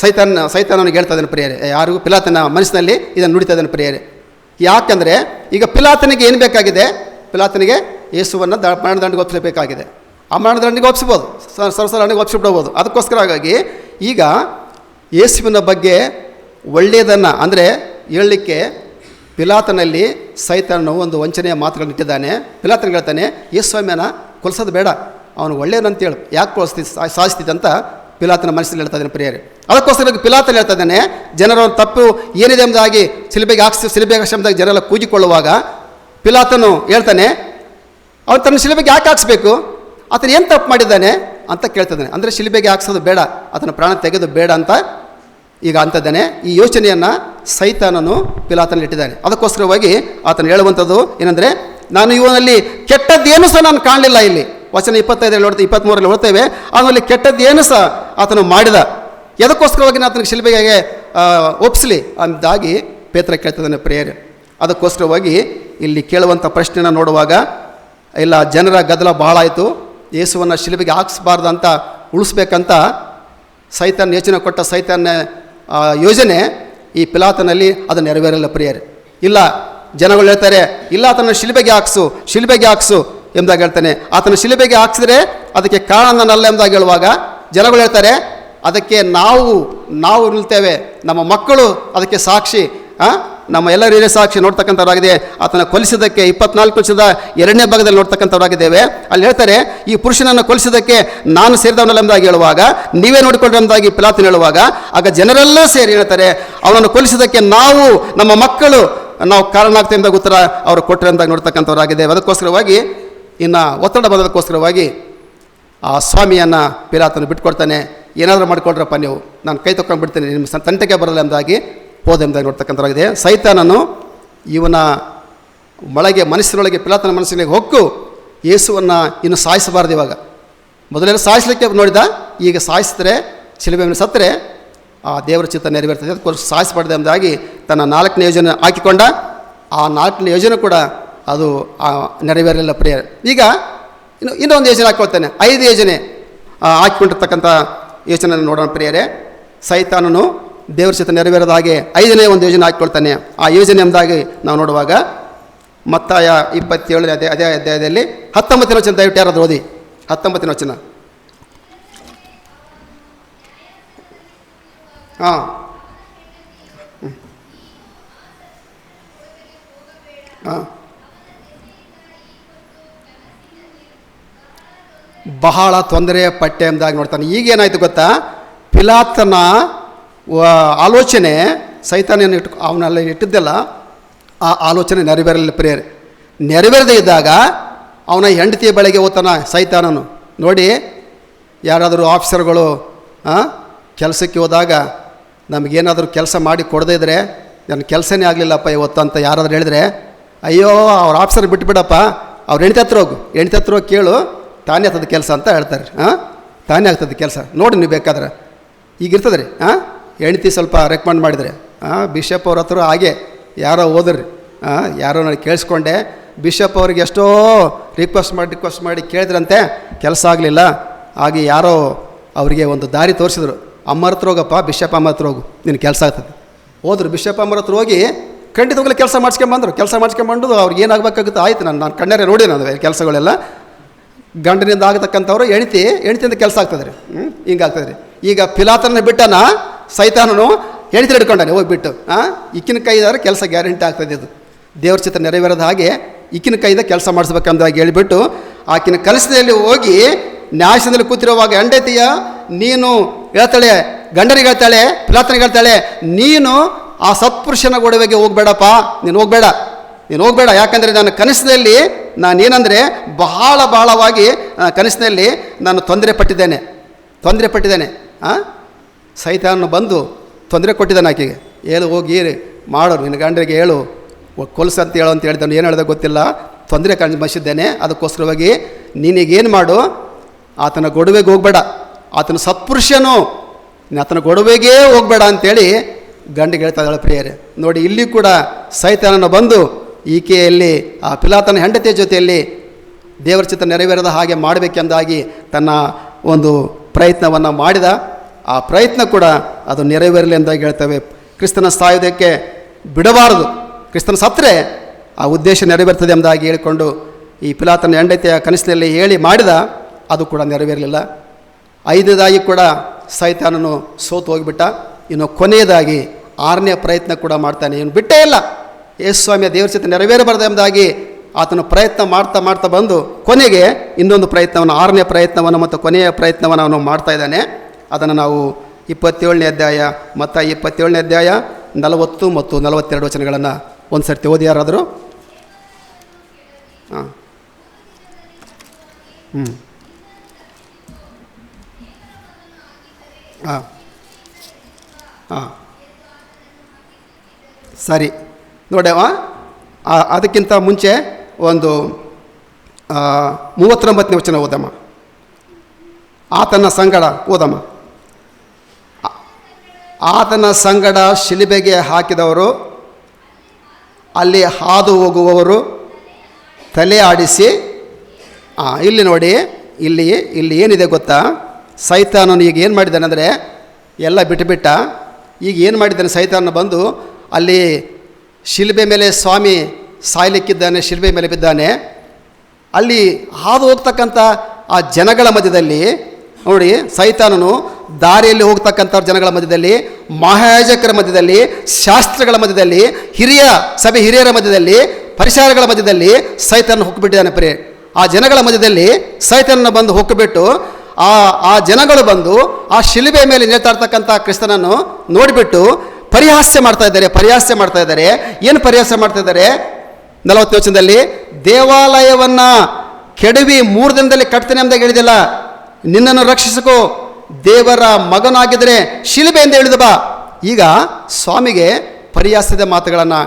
ಸೈತಾನನಿಗೆ ಹೇಳ್ತಾ ಇದ್ದಾನೆ ಪ್ರಿಯರೇ. ಯಾರು? ಪಿಲಾತನ ಮನಸ್ಸಿನಲ್ಲಿ ಇದನ್ನು ನುಡಿತಾ ಇದ್ದಾನೆ ಪ್ರಿಯರೇ. ಯಾಕಂದರೆ ಈಗ ಪಿಲಾತನಿಗೆ ಏನು ಬೇಕಾಗಿದೆ, ಪಿಲಾತನಿಗೆ ಯೇಸುವನ್ನು ಮರಣದಂಡಿಗೆ ಒಪ್ಪಿಸಬೇಕಾಗಿದೆ. ಆ ಮರಣದಂಡಿಗೆ ಒಪ್ಪಿಸ್ಬೋದು, ಸರಸರಣಿಗೆ ಒಪ್ಪಿಸ್ಬಿಡ್ಬೋದು. ಅದಕ್ಕೋಸ್ಕರ ಹಾಗಾಗಿ ಈಗ ಯೇಸುವಿನ ಬಗ್ಗೆ ಒಳ್ಳೆಯದನ್ನು ಅಂದರೆ ಹೇಳಲಿಕ್ಕೆ ಪಿಲಾತನಲ್ಲಿ ಸೈತಾನನು ಒಂದು ವಂಚನೆಯ ಮಾತುಗಳನ್ನು ಇಟ್ಟಿದ್ದಾನೆ. ಪಿಲಾತನಿಗೆ ಹೇಳ್ತಾನೆ, ಯೇಸು ಸ್ವಾಮಿಯನ್ನು ಕೊಲಿಸೋದು ಬೇಡ, ಅವನು ಒಳ್ಳೆಯದಂತೇಳು, ಯಾಕೆ ಸಾಯಿಸ್ತಿದ್ದಂತ ಪಿಲಾತನ ಮನಸ್ಸಲ್ಲಿ ಹೇಳ್ತಾ ಇದ್ದಾನೆ ಪ್ರಿಯರೇ. ಅದಕ್ಕೋಸ್ಕರ ಪಿಲಾತನ ಹೇಳ್ತಾ ಇದ್ದಾನೆ, ಜನರ ತಪ್ಪು ಏನಿದೆ ಎಂಬುದಾಗಿ ಶಿಲುಬೆಗೆ ಹಾಕಿಸಿ ಜನರೆಲ್ಲ ಕೂಗಿಕೊಳ್ಳುವಾಗ ಪಿಲಾತನು ಹೇಳ್ತಾನೆ, ಅವನು ತನ್ನ ಶಿಲುಬೆಗೆ ಯಾಕೆ ಹಾಕಿಸ್ಬೇಕು, ಆತನು ಏನು ತಪ್ಪು ಮಾಡಿದ್ದಾನೆ ಅಂತ ಕೇಳ್ತಿದ್ದಾನೆ. ಅಂದರೆ ಶಿಲುಬೆಗೆ ಹಾಕ್ಸೋದು ಬೇಡ, ಆತನ ಪ್ರಾಣ ತೆಗೆದು ಬೇಡ ಅಂತ ಈಗ ಅಂತಿದ್ದಾನೆ. ಈ ಯೋಚನೆಯನ್ನು ಸೈತಾನನು ಪಿಲಾತನಲ್ಲಿ ಇಟ್ಟಿದ್ದಾನೆ. ಅದಕ್ಕೋಸ್ಕರವಾಗಿ ಆತನು ಹೇಳುವಂಥದ್ದು ಏನಂದರೆ, ನಾನು ಇವನಲ್ಲಿ ಕೆಟ್ಟದ್ದೇನು ಸಹ ನಾನು ಕಾಣಲಿಲ್ಲ. ಇಲ್ಲಿ ವಚನ 25 23 ನೋಡ್ತೇವೆ, ಆಮೇಲೆ ಕೆಟ್ಟದ್ದೇನು ಸಹ ಆತನು ಮಾಡಿದ, ಎದಕ್ಕೋಸ್ಕರವಾಗಿ ಆತನಿಗೆ ಶಿಲುಬೆಗೆ ಒಪ್ಪಿಸಲಿ ಅಂತಾಗಿ ಪೇತ್ರ ಕೇಳ್ತಿದ್ದಾನೆ ಪ್ರಿಯರೇ. ಅದಕ್ಕೋಸ್ಕರವಾಗಿ ಇಲ್ಲಿ ಕೇಳುವಂಥ ಪ್ರಶ್ನೆನ ನೋಡುವಾಗ, ಇಲ್ಲ ಜನರ ಗದ್ದಲ ಬಹಳ ಆಯಿತು, ಯೇಸುವನ್ನು ಶಿಲುಬೆಗೆ ಹಾಕಿಸ್ಬಾರ್ದು ಅಂತ ಉಳಿಸ್ಬೇಕಂತ ಸೈತಾನ್ ಯೋಚನೆ ಕೊಟ್ಟ ಸೈತಾನ ಯೋಜನೆ ಈ ಪಿಲಾತನಲ್ಲಿ ಅದು ನೆರವೇರಲ್ಲ ಪ್ರಿಯರೇ. ಇಲ್ಲ, ಜನಗಳು ಹೇಳ್ತಾರೆ, ಇಲ್ಲ ಆತನ ಶಿಲುಬೆಗೆ ಹಾಕ್ಸು ಎಂದಾಗ ಹೇಳ್ತಾನೆ. ಆತನ ಶಿಲುಬೆಗೆ ಹಾಕ್ಸಿದ್ರೆ ಅದಕ್ಕೆ ಕಾರಣ ನನ್ನಲ್ಲ ಎಂದಾಗ ಹೇಳುವಾಗ ಜನಗಳು ಹೇಳ್ತಾರೆ, ಅದಕ್ಕೆ ನಾವು ನಿಲ್ತೇವೆ, ನಮ್ಮ ಮಕ್ಕಳು ಅದಕ್ಕೆ ಸಾಕ್ಷಿ, ನಮ್ಮ ಎಲ್ಲರ ಹಿರಿಯ ಸಾಕ್ಷಿ ನೋಡ್ತಕ್ಕಂಥವ್ರಾಗಿದೆ. ಆತನ ಕೊಲಿಸಿದ್ದಕ್ಕೆ 24 ವರ್ಷದ 2ನೇ ಭಾಗದಲ್ಲಿ ನೋಡ್ತಕ್ಕಂಥವ್ರಾಗಿದ್ದೇವೆ. ಅಲ್ಲಿ ಹೇಳ್ತಾರೆ, ಈ ಪುರುಷನನ್ನು ಕೊಲಿಸಿದ್ದಕ್ಕೆ ನಾನು ಸೇರಿದವನಲ್ಲ ಎಂಬುದಾಗಿ ಹೇಳುವಾಗ, ನೀವೇ ನೋಡಿಕೊಂಡ್ರೆ ಎಂಬುದಾಗಿ ಪಿಲಾತನು ಹೇಳುವಾಗ, ಆಗ ಜನರೆಲ್ಲ ಸೇರಿ ಹೇಳ್ತಾರೆ, ಅವನನ್ನು ಕೊಲಿಸಿದ್ದಕ್ಕೆ ನಮ್ಮ ಮಕ್ಕಳು ನಾವು ಕಾರಣ ಆಗ್ತೇವೆ ಎಂದಾಗ ಉತ್ತರ ಅವರು ಕೊಟ್ಟರೆ ಎಂದಾಗ ನೋಡ್ತಕ್ಕಂಥವ್ರಾಗಿದ್ದೇವೆ. ಅದಕ್ಕೋಸ್ಕರವಾಗಿ ಇನ್ನು ಒತ್ತಡ ಬಂದದಕ್ಕೋಸ್ಕರವಾಗಿ ಆ ಸ್ವಾಮಿಯನ್ನು ಪಿಲಾತನು ಬಿಟ್ಕೊಡ್ತಾನೆ. ಏನಾದರೂ ಮಾಡಿಕೊಳ್ರಪ್ಪ ನೀವು, ನಾನು ಕೈ ತೊಗೊಂಡ್ಬಿಡ್ತೇನೆ, ನಿಮ್ಮ ತಂಟೆಗೆ ಬರಲ್ಲ ಎಂಬುದಾಗಿ ಹೋದ ಎಂಬುದಾಗಿ ನೋಡ್ತಕ್ಕಂಥವಾಗಿದೆ. ಸೈತಾನನು ಇವನ ಮನಸ್ಸಿನೊಳಗೆ ಪಿಲಾತನ ಮನಸ್ಸಿನೊಳಗೆ ಹೊಕ್ಕು ಯೇಸುವನ್ನು ಇನ್ನು ಸಾಯಿಸಬಾರ್ದು. ಇವಾಗ ಮೊದಲೆಲ್ಲ ಸಾಯಿಸಲಿಕ್ಕೆ ನೋಡಿದ, ಈಗ ಸಾಯಿಸಿದ್ರೆ ಶಿಲುಬೆ ಮೇಲೆ ಸತ್ತರೆ ಆ ದೇವರ ಚಿತ್ತ ನೆರವೇರ್ತದೆ, ಅದಕ್ಕೋಸ್ಕರ ಸಾಯಿಸಬಾರ್ದು ಎಂಬುದಾಗಿ ತನ್ನ 4ನೇ ಯೋಜನೆ ಹಾಕಿಕೊಂಡ. ಆ 4ನೇ ಯೋಜನೆ ಕೂಡ ಅದು ನೆರವೇರಲಿಲ್ಲ ಪ್ರಿಯರೇ. ಈಗ ಇನ್ನೊಂದು ಯೋಜನೆ ಹಾಕ್ಕೊಳ್ತಾನೆ, 5 ಯೋಜನೆ ಹಾಕಿಕೊಂಡಿರ್ತಕ್ಕಂಥ ಯೋಚನೆ ನೋಡೋಣ ಪ್ರಿಯರೇ. ಸೈತಾನನು ದೇವರ ಚಿತ್ತ ನೆರವೇರದ ಹಾಗೆ 5ನೇ ಒಂದು ಯೋಜನೆ ಹಾಕಿಕೊಳ್ತಾನೆ. ಆ ಯೋಜನೆ ಎಂಬುದಾಗಿ ನಾವು ನೋಡುವಾಗ ಮತ್ತಾಯ 27 ಅದೇ ಅಧ್ಯಾಯದಲ್ಲಿ 19ನೇ ವಚನ ದಯವಿಟ್ಟು ಯಾರಾದರೂ ಓದಿ. 19ನೇ ವಚನ. ಹಾಂ ಹಾಂ ಬಹಳ ತೊಂದರೆಯ ಪಟ್ಟೆ ಎಂಬುದಾಗಿ ನೋಡ್ತಾನೆ. ಈಗೇನಾಯಿತು ಗೊತ್ತಾ, ಪಿಲಾತನ ಆಲೋಚನೆ ಸೈತಾನನ್ನು ಅವನಲ್ಲಿ ಇಟ್ಟಿದ್ದೆಲ್ಲ ಆ ಆಲೋಚನೆ ನೆರವೇರಲಿಲ್ಲ ಪ್ರಿಯರೇ. ನೆರವೇರದೇ ಇದ್ದಾಗ ಅವನ ಹೆಂಡತಿಯ ಬಳಿಗೆ ಹೋಗ್ತಾನ ಸೈತಾನನು. ನೋಡಿ, ಯಾರಾದರೂ ಆಫೀಸರ್ಗಳು ಕೆಲಸಕ್ಕೆ ಹೋದಾಗ ನಮಗೇನಾದರೂ ಕೆಲಸ ಮಾಡಿ ಕೊಡದೇ ಇದ್ದರೆ, ನನ್ನ ಕೆಲಸನೇ ಆಗಲಿಲ್ಲಪ್ಪ ಇವತ್ತು ಅಂತ ಯಾರಾದರೂ ಹೇಳಿದ್ರೆ, ಅಯ್ಯೋ ಅವ್ರ ಆಫೀಸರ್ ಬಿಟ್ಬಿಡಪ್ಪ, ಅವ್ರು ಹೆಂಡತಿ ಹತ್ರ ಹೋಗಿ ಕೇಳು, ತಾನೇ ಆಗ್ತದೆ ಕೆಲಸ ಅಂತ ಹೇಳ್ತಾರೆ. ತಾನೇ ಆಗ್ತದೆ ಕೆಲಸ, ನೋಡಿ ನೀವು ಬೇಕಾದ್ರೆ. ಈಗಿರ್ತದೆ ರೀ, ಹೆಂಡತಿ ಸ್ವಲ್ಪ ರೆಕಮೆಂಡ್ ಮಾಡಿದರೆ, ಬಿಷಪ್ ಅವ್ರ ಹತ್ರ ಹಾಗೆ ಯಾರೋ ಹೋದ್ರಿ, ಯಾರೋ ನಾನು ಕೇಳಿಸ್ಕೊಂಡೆ, ಬಿಷಪ್ ಅವ್ರಿಗೆ ಎಷ್ಟೋ ರಿಕ್ವೆಸ್ಟ್ ಮಾಡಿ ಕೇಳಿದ್ರಂತೆ, ಕೆಲಸ ಆಗಲಿಲ್ಲ. ಹಾಗೆ ಯಾರೋ ಅವರಿಗೆ ಒಂದು ದಾರಿ ತೋರಿಸಿದ್ರು, ಅಮ್ಮರ ಹತ್ರ ಹೋಗಪ್ಪ, ಬಿಷಪ್ ಅಮ್ಮ ಹತ್ರ ಹೋಗು, ನಿನ್ನ ಕೆಲಸ ಆಗ್ತದೆ. ಹೋದ್ರು ಬಿಷಪ್ ಅಮ್ಮರ ಹತ್ರ ಹೋಗಿ ಖಂಡಿತವಾಗಲೇ ಕೆಲಸ ಮಾಡಿಸ್ಕೊಂಬಂದು ಅವ್ರಿಗೆ ಏನಾಗಬೇಕಾಗುತ್ತೆ ಆಯಿತು. ನಾನು ಕಣ್ಣಾರೆ ನೋಡಿ ನಾನು ಕೆಲಸಗಳೆಲ್ಲ ಗಂಡನಿಂದ ಆಗತಕ್ಕಂಥವ್ರು ಹೆಂಡತಿಯಿಂದ ಕೆಲಸ ಆಗ್ತದೆ ರೀ. ಹಿಂಗಾಗ್ತದೆ ರೀ. ಈಗ ಪಿಲಾತನ ಬಿಟ್ಟನ ಸೈತಾನನು ಹೆಂಡತಿ ಹಿಡ್ಕೊಂಡಾನೆ ಹೋಗಿಬಿಟ್ಟು, ಇಕ್ಕಿನ ಕೈದಾದ್ರೆ ಕೆಲಸ ಗ್ಯಾರಂಟಿ ಆಗ್ತದೆ. ಇದು ದೇವ್ರ ಚಿತ್ತ ನೆರವೇರದ ಹಾಗೆ ಇಕ್ಕಿನ ಕೈದ ಕೆಲಸ ಮಾಡಿಸ್ಬೇಕಂದಾಗಿ ಹೇಳಿಬಿಟ್ಟು ಆಕಿನ ಕಲಸದಲ್ಲಿ ಹೋಗಿ ನ್ಯಾಯಸದಲ್ಲಿ ಕೂತಿರುವಾಗ ಹೆಂಡತಿಯ ನೀನು ಹೇಳ್ತಾಳೆ, ಗಂಡನಿಗೆ ಹೇಳ್ತಾಳೆ, ಪಿಲಾತನಿಗೆ ಹೇಳ್ತಾಳೆ, ನೀನು ಆ ಸತ್ಪುರುಷನ ಗೊಡವೆಗೆ ಹೋಗಬೇಡಪ್ಪ, ನೀನು ಹೋಗಬೇಡ. ಯಾಕಂದರೆ ನನ್ನ ಕನಸಿನಲ್ಲಿ ನಾನೇನೆಂದರೆ ಬಹಳವಾಗಿ ಕನಸಿನಲ್ಲಿ ನಾನು ತೊಂದರೆ ಪಟ್ಟಿದ್ದೇನೆ. ಸೈತಾನನು ಬಂದು ತೊಂದರೆ ಕೊಟ್ಟಿದ್ದಾನೆ ಆಕೆಗೆ. ಹೋಗಿ ಮಾಡು, ನಿನ್ನ ಗಂಡರಿಗೆ ಹೇಳು, ಕೊಲ್ಸು ಅಂತ ಹೇಳು ಅಂತ ಹೇಳಿದನು. ಏನು ಹೇಳಿದ ಗೊತ್ತಿಲ್ಲ, ತೊಂದರೆ ಮಸಿದ್ದೇನೆ. ಅದಕ್ಕೋಸ್ಕರವಾಗಿ ನೀನೀಗೇನು ಮಾಡು, ಆತನ ಗೊಡವೆಗೆ ಹೋಗಬೇಡ, ಆತನ ಸತ್ಪುರುಷನು, ಆತನ ಗೊಡವೆಗೇ ಹೋಗಬೇಡ ಅಂಥೇಳಿ ಗಂಡಿಗೆ ಹೇಳ್ತಾ ಇದ್ದಾಳೆ ಪ್ರಿಯರೇ. ನೋಡಿ, ಇಲ್ಲಿ ಕೂಡ ಸೈತಾನನು ಬಂದು ಈಕೆಯಲ್ಲಿ ಆ ಪಿಲಾತನ ಹೆಂಡತಿಯ ಜೊತೆಯಲ್ಲಿ ದೇವರ ಚಿತ್ತ ನೆರವೇರದ ಹಾಗೆ ಮಾಡಬೇಕೆಂದಾಗಿ ತನ್ನ ಒಂದು ಪ್ರಯತ್ನವನ್ನು ಮಾಡಿದ. ಆ ಪ್ರಯತ್ನ ಕೂಡ ಅದು ನೆರವೇರಲಿ ಎಂದಾಗಿ ಹೇಳ್ತೇವೆ. ಕ್ರಿಸ್ತನ ಸಾಯುವುದಕ್ಕೆ ಬಿಡಬಾರದು, ಕ್ರಿಸ್ತನ ಸತ್ತರೆ ಆ ಉದ್ದೇಶ ನೆರವೇರ್ತದೆ ಎಂಬುದಾಗಿ ಹೇಳಿಕೊಂಡು ಈ ಪಿಲಾತನ ಹೆಂಡತಿಯ ಕನಸಿನಲ್ಲಿ ಹೇಳಿ ಮಾಡಿದ. ಅದು ಕೂಡ ನೆರವೇರಲಿಲ್ಲ. 5ನೇದಾಗಿ ಕೂಡ ಸೈತಾನನು ಸೋತು ಹೋಗಿಬಿಟ್ಟ. ಇನ್ನು ಕೊನೆಯದಾಗಿ 6ನೇ ಪ್ರಯತ್ನ ಕೂಡ ಮಾಡ್ತಾನೆ. ಇವನು ಬಿಟ್ಟೇ ಇಲ್ಲ, ಯೇಸು ಸ್ವಾಮಿಯ ದೇವರ ಚಿತ್ತ ನೆರವೇರಬಾರದು ಎಂಬುದಾಗಿ ಆತನು ಪ್ರಯತ್ನ ಮಾಡ್ತಾ ಬಂದು ಕೊನೆಗೆ ಇನ್ನೊಂದು ಪ್ರಯತ್ನವನ್ನು, 6ನೇ ಪ್ರಯತ್ನವನ್ನು ಮತ್ತು ಕೊನೆಯ ಪ್ರಯತ್ನವನ್ನು ಅವನು ಮಾಡ್ತಾ ಇದ್ದಾನೆ. ಅದನ್ನು ನಾವು 27ನೇ ಅಧ್ಯಾಯ ಮತ್ತು 27ನೇ ಅಧ್ಯಾಯ 40 ಮತ್ತು 42 ವಚನಗಳನ್ನು ಒಂದು ಸರ್ತಿ ಓದಿ ಯಾರಾದರೂ. ಸರಿ ನೋಡವ. ಅದಕ್ಕಿಂತ ಮುಂಚೆ ಒಂದು 39ನೇ ವಚನ ಓದಮ್ಮ. ಆತನ ಸಂಗಡ ಓದಮ್ಮ. ಆತನ ಸಂಗಡ ಶಿಲುಬೆಗೆ ಹಾಕಿದವರು, ಅಲ್ಲಿ ಹಾದು ಹೋಗುವವರು ತಲೆ ಆಡಿಸಿ. ಇಲ್ಲಿ ನೋಡಿ, ಇಲ್ಲಿ ಏನಿದೆ ಗೊತ್ತಾ, ಸೈತಾನನು ಈಗ ಏನು ಮಾಡಿದ್ದಾನೆ ಅಂದರೆ ಎಲ್ಲ ಬಿಟ್ಟುಬಿಟ್ಟ. ಈಗ ಏನು ಮಾಡಿದ್ದಾನೆ, ಸೈತಾನ ಬಂದು ಅಲ್ಲಿ ಶಿಲುಬೆ ಮೇಲೆ ಸ್ವಾಮಿ ಸಾಯ್ಲಿಕ್ಕಿದ್ದಾನೆ, ಶಿಲುಬೆ ಮೇಲೆ ಬಿದ್ದಾನೆ. ಅಲ್ಲಿ ಹಾದು ಹೋಗ್ತಕ್ಕಂಥ ಆ ಜನಗಳ ಮಧ್ಯದಲ್ಲಿ ನೋಡಿ, ಸೈತಾನನು ದಾರಿಯಲ್ಲಿ ಹೋಗ್ತಕ್ಕಂಥ ಜನಗಳ ಮಧ್ಯದಲ್ಲಿ, ಮಹಾಯಾಜಕರ ಮಧ್ಯದಲ್ಲಿ, ಶಾಸ್ತ್ರಗಳ ಮಧ್ಯದಲ್ಲಿ, ಹಿರಿಯರ ಮಧ್ಯದಲ್ಲಿ, ಪರಿಸರಗಳ ಮಧ್ಯದಲ್ಲಿ ಸೈತಾನ ಹೊಕ್ಕಿಬಿಟ್ಟಿದ್ದಾನೆ. ಆ ಜನಗಳ ಮಧ್ಯದಲ್ಲಿ ಸೈತಾನನ ಬಂದು ಹೊಕ್ಕಿಬಿಟ್ಟು ಆ ಜನಗಳು ಬಂದು ಆ ಶಿಲುಬೆ ಮೇಲೆ ನೇತಾಡ್ತಕ್ಕಂಥ ಕ್ರಿಸ್ತನನ್ನು ನೋಡಿಬಿಟ್ಟು ಪರಿಹಾಸ್ಯ ಮಾಡ್ತಾ ಇದ್ದಾರೆ. ಏನು ಪರಿಹಾಸ್ಯ ಮಾಡ್ತಾ ಇದ್ದಾರೆ? 40ನೇ ವಚನದಲ್ಲಿ, ದೇವಾಲಯವನ್ನು ಕೆಡವಿ 3 ದಿನದಲ್ಲಿ ಕಟ್ತೇನೆ ಎಂದಾಗ ಹೇಳಿದಿಲ್ಲ, ನಿನ್ನನ್ನು ರಕ್ಷಿಸಿಕೋ, ದೇವರ ಮಗನಾಗಿದ್ದರೆ ಶಿಲುಬೆಯಿಂದ ಇಳಿದು ಬಾ. ಈಗ ಸ್ವಾಮಿಗೆ ಪರಿಹಾಸ್ಯದ ಮಾತುಗಳನ್ನು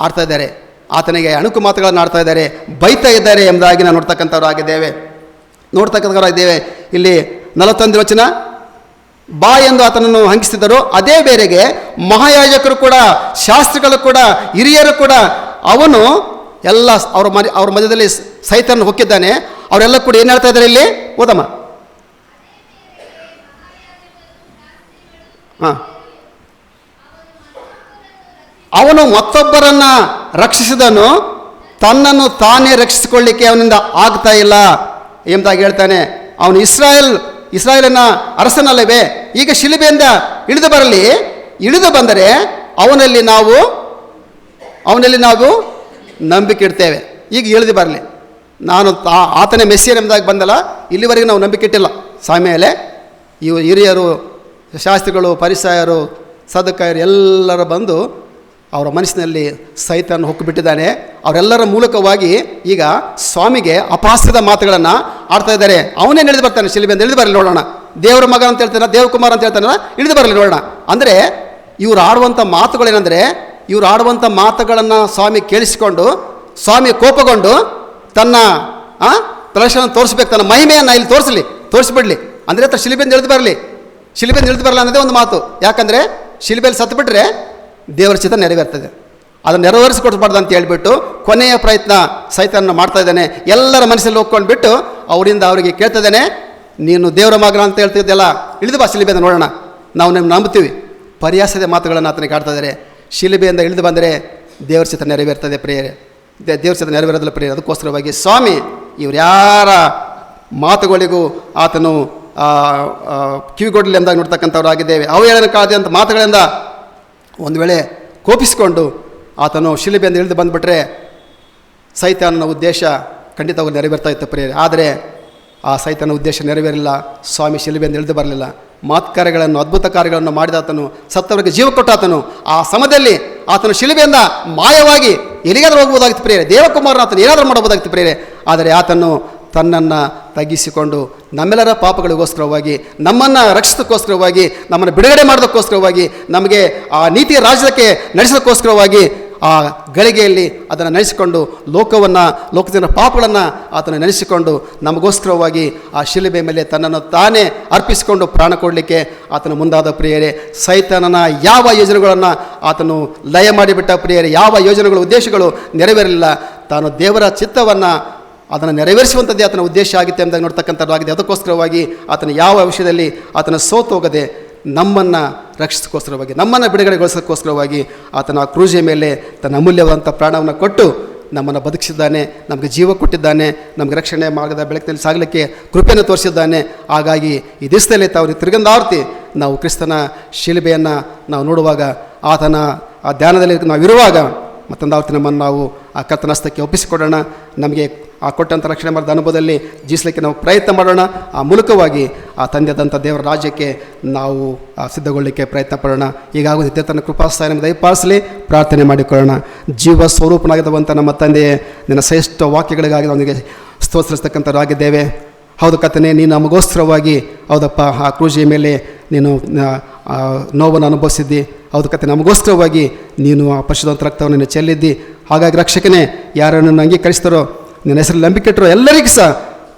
ಆಡ್ತಾ ಇದ್ದಾರೆ, ಆತನಿಗೆ ಅಣುಕು ಮಾತುಗಳನ್ನು ಆಡ್ತಾ ಇದ್ದಾರೆ, ಬೈತಾ ಇದ್ದಾರೆ ಎಂಬುದಾಗಿ ನಾವು ನೋಡ್ತಕ್ಕಂಥವರಾಗಿದ್ದೇವೆ. ಇಲ್ಲಿ 41ನೇ ವಚನ, ಬಾ ಎಂದು ಆತನನ್ನು ಹಂಗಿಸಿದರು. ಅದೇ ಬೇರೆಗೆ ಮಹಾಯಾಜಕರು ಕೂಡ, ಶಾಸ್ತ್ರಿಗಳು ಕೂಡ, ಹಿರಿಯರು ಕೂಡ, ಅವನು ಎಲ್ಲ ಅವ್ರ ಮಧ್ಯದಲ್ಲಿ ಸೈತಾನ ಹೊಕ್ಕಿದ್ದಾನೆ. ಅವರೆಲ್ಲ ಕೂಡ ಏನು ಹೇಳ್ತಾ ಇದ್ದಾರೆ ಇಲ್ಲಿ ಓದಮ್ಮ. ಅವನು ಮತ್ತೊಬ್ಬರನ್ನು ರಕ್ಷಿಸಿದನು, ತನ್ನನ್ನು ತಾನೇ ರಕ್ಷಿಸಿಕೊಳ್ಳಿಕ್ಕೆ ಅವನಿಂದ ಆಗ್ತಾ ಇಲ್ಲ ಎಂಬುದಾಗಿ ಹೇಳ್ತಾನೆ. ಅವನು ಇಸ್ರಾಯೇಲಿನ ಅರಸನಲ್ಲವೇ? ಈಗ ಶಿಲುಬೆಯಿಂದ ಇಳಿದು ಬಂದರೆ ಅವನಲ್ಲಿ ನಾವು ನಂಬಿಕೆ ಇಡ್ತೇವೆ. ಈಗ ಇಳಿದು ಬರಲಿ, ನಾನು ಆತನೇ ಮೆಸ್ಸಿಯನ್ ಎಂಬುದಾಗಿ ಬಂದಲ್ಲ, ಇಲ್ಲಿವರೆಗೆ ನಾವು ನಂಬಿಕೆ ಇಟ್ಟಿಲ್ಲ ಸ್ವಾಮಿ ಮೇಲೆ. ಇವು ಹಿರಿಯರು, ಶಾಸ್ತ್ರಿಗಳು, ಪರಿಸಯರು, ಸದುಕಾಯರು ಎಲ್ಲರೂ ಬಂದು ಅವರ ಮನಸ್ಸಿನಲ್ಲಿ ಸೈತಾನ ಹೊಕ್ಕಿಬಿಟ್ಟಿದ್ದಾನೆ. ಅವರೆಲ್ಲರ ಮೂಲಕವಾಗಿ ಈಗ ಸ್ವಾಮಿಗೆ ಅಪಹಾಸ್ಯದ ಮಾತುಗಳನ್ನು ಆಡ್ತಾ ಇದ್ದಾರೆ. ಅವನೇ ಇಳಿದು ಬರ್ತಾನೆ ಶಿಲುಬೆಯಿಂದ. ಇಳಿದು ಬರಲಿ ನೋಡೋಣ, ದೇವರ ಮಗ ಅಂತ ಹೇಳ್ತಾನೆ, ದೇವಕುಮಾರ ಅಂತ ಹೇಳ್ತಾನೆ, ಇಳಿದು ಬರಲಿ ನೋಡೋಣ. ಅಂದರೆ ಇವ್ರು ಆಡುವಂಥ ಮಾತುಗಳೇನೆಂದರೆ, ಇವ್ರು ಆಡುವಂಥ ಮಾತುಗಳನ್ನು ಸ್ವಾಮಿ ಕೇಳಿಸಿಕೊಂಡು ಸ್ವಾಮಿ ಕೋಪಗೊಂಡು ತನ್ನ ಪ್ರದರ್ಶನ ತೋರಿಸ್ಬೇಕು, ತನ್ನ ಮಹಿಮೆಯನ್ನು ಇಲ್ಲಿ ತೋರಿಸ್ಬಿಡ್ಲಿ ಅಂದರೆ ಶಿಲುಬೆಯಿಂದ ಇಳಿದು ಬರಲ್ಲ ಅನ್ನೋದೇ ಒಂದು ಮಾತು. ಯಾಕಂದರೆ ಶಿಲುಬೆಯಲ್ಲಿ ಸತ್ತುಬಿಟ್ರೆ ದೇವರ ಚಿತ್ತ ನೆರವೇರ್ತದೆ, ಅದನ್ನು ನೆರವೇರಿಸಿಕೊಡ್ಬಾರ್ದು ಅಂತ ಹೇಳ್ಬಿಟ್ಟು ಕೊನೆಯ ಪ್ರಯತ್ನ ಸೈತಾನ ಮಾಡ್ತಾ ಇದ್ದಾನೆ. ಎಲ್ಲರ ಮನಸ್ಸಲ್ಲಿ ಹೋಗ್ಕೊಂಡು ಬಿಟ್ಟು ಅವರಿಗೆ ಕೇಳ್ತಾ ಇದ್ದಾನೆ, ನೀನು ದೇವರ ಮಗನ ಅಂತ ಹೇಳ್ತಿದ್ದೆಲ್ಲ, ಇಳಿದು ಬಾ ಶಿಲುಬೆಯಿಂದ ನೋಡೋಣ, ನಾವು ನಿಮ್ಗೆ ನಂಬ್ತೀವಿ. ಪರಿಹಾಸದ ಮಾತುಗಳನ್ನು ಆತನಿಗೆ ಆಡ್ತಾ ಇದ್ದಾರೆ. ಶಿಲುಬೆಯಿಂದ ಇಳಿದು ಬಂದರೆ ದೇವರ ಚಿತ್ತ ನೆರವೇರ್ತದೆ ಪ್ರಿಯರೇ, ದೇವರ ಚಿತ್ತ ನೆರವೇರೋದಿಲ್ಲ ಪ್ರಿಯರೇ. ಅದಕ್ಕೋಸ್ಕರವಾಗಿ ಸ್ವಾಮಿ ಇವ್ರು ಯಾರ ಮಾತುಗಳಿಗೂ ಆತನು ಕಿವಿಗೊಡಲಿ ಎಂದಾಗ ನೋಡ್ತಕ್ಕಂಥವ್ರಾಗಿದ್ದೇವೆ. ಅವಹೇಳನಕಾದಂಥ ಮಾತುಗಳಿಂದ ಒಂದು ವೇಳೆ ಕೋಪಿಸಿಕೊಂಡು ಆತನು ಶಿಲುಬೆಯಿಂದ ಇಳಿದು ಬಂದುಬಿಟ್ರೆ ಸೈತಾನನ ಉದ್ದೇಶ ಖಂಡಿತವಾಗಿ ನೆರವೇರ್ತಾ ಇತ್ತು ಪ್ರಿಯರೇ. ಆದರೆ ಆ ಸೈತಾನ ಉದ್ದೇಶ ನೆರವೇರಿಲ್ಲ. ಸ್ವಾಮಿ ಶಿಲುಬೆಯಿಂದ ಇಳಿದು ಬರಲಿಲ್ಲ. ಮಹತ್ಕಾರ್ಯಗಳನ್ನು, ಅದ್ಭುತ ಕಾರ್ಯಗಳನ್ನು ಮಾಡಿದ ಆತನು, ಸತ್ತವರಿಗೆ ಜೀವ ಕೊಟ್ಟ ಆತನು. ಆ ಸಮಯದಲ್ಲಿ ಆತನು ಶಿಲುಬೆಯಿಂದ ಮಾಯವಾಗಿ ಎಲ್ಲಿಗಾದ್ರೂ ಹೋಗ್ಬೋದಾಗಿತ್ತು ಪ್ರಿಯರೇ, ದೇವಕುಮಾರನ ಆತನು ಏನಾದರೂ ಮಾಡಬಹುದಾಗಿತ್ತು ಪ್ರಿಯರೇ. ಆದರೆ ಆತನು ತನ್ನನ್ನು ತಗ್ಗಿಸಿಕೊಂಡು ನಮ್ಮೆಲ್ಲರ ಪಾಪಗಳಿಗೋಸ್ಕರವಾಗಿ, ನಮ್ಮನ್ನು ರಕ್ಷಿಸೋಕ್ಕೋಸ್ಕರವಾಗಿ, ನಮ್ಮನ್ನು ಬಿಡುಗಡೆ ಮಾಡೋದಕ್ಕೋಸ್ಕರವಾಗಿ, ನಮಗೆ ಆ ನೀತಿಯ ರಾಜ್ಯಕ್ಕೆ ನಡೆಸೋದಕ್ಕೋಸ್ಕರವಾಗಿ ಆ ಗಳಿಗೆಯಲ್ಲಿ ಅದನ್ನು ನಡೆಸಿಕೊಂಡು ಲೋಕದ ಪಾಪಗಳನ್ನು ಆತನು ನೆನೆಸಿಕೊಂಡು ನಮಗೋಸ್ಕರವಾಗಿ ಆ ಶಿಲುಬೆ ಮೇಲೆ ತನ್ನನ್ನು ತಾನೇ ಅರ್ಪಿಸಿಕೊಂಡು ಪ್ರಾಣ ಕೊಡಲಿಕ್ಕೆ ಆತನು ಮುಂದಾದ ಪ್ರಿಯರೇ. ಸೈತಾನನ ಯಾವ ಯೋಜನೆಗಳನ್ನು ಆತನು ಲಯ ಮಾಡಿಬಿಟ್ಟ ಪ್ರಿಯರೇ. ಯಾವ ಯೋಜನೆಗಳು, ಉದ್ದೇಶಗಳು ನೆರವೇರಲಿಲ್ಲ. ತಾನು ದೇವರ ಚಿತ್ತವನ್ನು ಅದನ್ನು ನೆರವೇರಿಸುವಂಥದ್ದೇ ಆತನ ಉದ್ದೇಶ ಆಗಿತ್ತು ಎಂಬುದಾಗಿ ನೋಡ್ತಕ್ಕಂಥದ್ದಾಗಿದೆ. ಅದಕ್ಕೋಸ್ಕರವಾಗಿ ಆತನ ಯಾವ ವಿಷಯದಲ್ಲಿ ಆತನ ಸೋತು ಹೋಗದೆ ನಮ್ಮನ್ನು ರಕ್ಷಿಸೋಕ್ಕೋಸ್ಕರವಾಗಿ, ನಮ್ಮನ್ನು ಬಿಡುಗಡೆಗೊಳಿಸೋಕ್ಕೋಸ್ಕರವಾಗಿ ಆತನ ಆ ಕ್ರೂಜೆ ಮೇಲೆ ತನ್ನ ಅಮೂಲ್ಯವಾದಂಥ ಪ್ರಾಣವನ್ನು ಕೊಟ್ಟು ನಮ್ಮನ್ನು ಬದುಕಿಸಿದ್ದಾನೆ, ನಮಗೆ ಜೀವ ಕೊಟ್ಟಿದ್ದಾನೆ, ನಮಗೆ ರಕ್ಷಣೆ ಮಾರ್ಗದ ಬೆಳಕಿನಲ್ಲಿ ಸಾಗಲಿಕ್ಕೆ ಕೃಪೆಯನ್ನು ತೋರಿಸಿದ್ದಾನೆ. ಹಾಗಾಗಿ ಈ ದಿವಸದಲ್ಲಿ ತಾವು ತಿರುಗಂದಾರ್ತಿ ನಾವು ಕ್ರಿಸ್ತನ ಶಿಲುಬೆಯನ್ನು ನಾವು ನೋಡುವಾಗ, ಆತನ ಆ ಧ್ಯಾನದಲ್ಲಿ ನಾವಿರುವಾಗ ಮತ್ತೊಂದಾವರ್ತಿ ನಮ್ಮನ್ನು ನಾವು ಆ ಕರ್ತನ ಹಸ್ತಕ್ಕೆ ಒಪ್ಪಿಸಿಕೊಡೋಣ. ನಮಗೆ ಆ ಕೊಟ್ಟಂಥ ರಕ್ಷಣೆ ಮಾಡಿದ ಅನುಭವದಲ್ಲಿ ಜೀವಿಸಲಿಕ್ಕೆ ನಾವು ಪ್ರಯತ್ನ ಮಾಡೋಣ. ಆ ಮೂಲಕವಾಗಿ ಆ ತಂದೆಯಾದಂಥ ದೇವರ ರಾಜ್ಯಕ್ಕೆ ನಾವು ಸಿದ್ಧಗೊಳ್ಳಲಿಕ್ಕೆ ಪ್ರಯತ್ನ ಪಡೋಣ. ಹೀಗಾಗಿ ತನ್ನ ಕೃಪಾಸ್ಥಾನ ನಮಗೆ ದಯಪಾಲಿಸಲಿ ಪ್ರಾರ್ಥನೆ ಮಾಡಿಕೊಳ್ಳೋಣ. ಜೀವ ಸ್ವರೂಪನಾಗಿರುವಂಥ ನಮ್ಮ ತಂದೆಯೇ, ನಿನ್ನ ಶ್ರೇಷ್ಠ ವಾಕ್ಯಗಳಿಗಾಗಿ ನಮಗೆ ಸ್ತೋತ್ರಿಸ್ತಕ್ಕಂಥವರಾಗಿದ್ದೇವೆ. ಹೌದು ಕರ್ತನೇ, ನೀನು ನಮಗೋಸ್ಕರವಾಗಿ ಹೌದಪ್ಪ ಆ ಕ್ರೂಜೆಯ ಮೇಲೆ ನೀನು ನೋವನ್ನು ಅನುಭವಿಸಿದ್ದಿ. ಹೌದು ಕತೆ, ನಮಗೋಸ್ಕರವಾಗಿ ನೀನು ಆ ಪರಿಶುದ್ಧ ರಕ್ತವನ್ನು ನೀನು ಚೆಲ್ಲಿದ್ದಿ. ಹಾಗಾಗಿ ರಕ್ಷಕನೇ, ಯಾರನ್ನು ಅಂಗೀಕರಿಸ್ತಾರೋ, ನಿನ್ನ ಹೆಸರಲ್ಲಿ ನಂಬಿಕೆ ಇಟ್ಟರೋ ಎಲ್ಲರಿಗೂ ಸಹ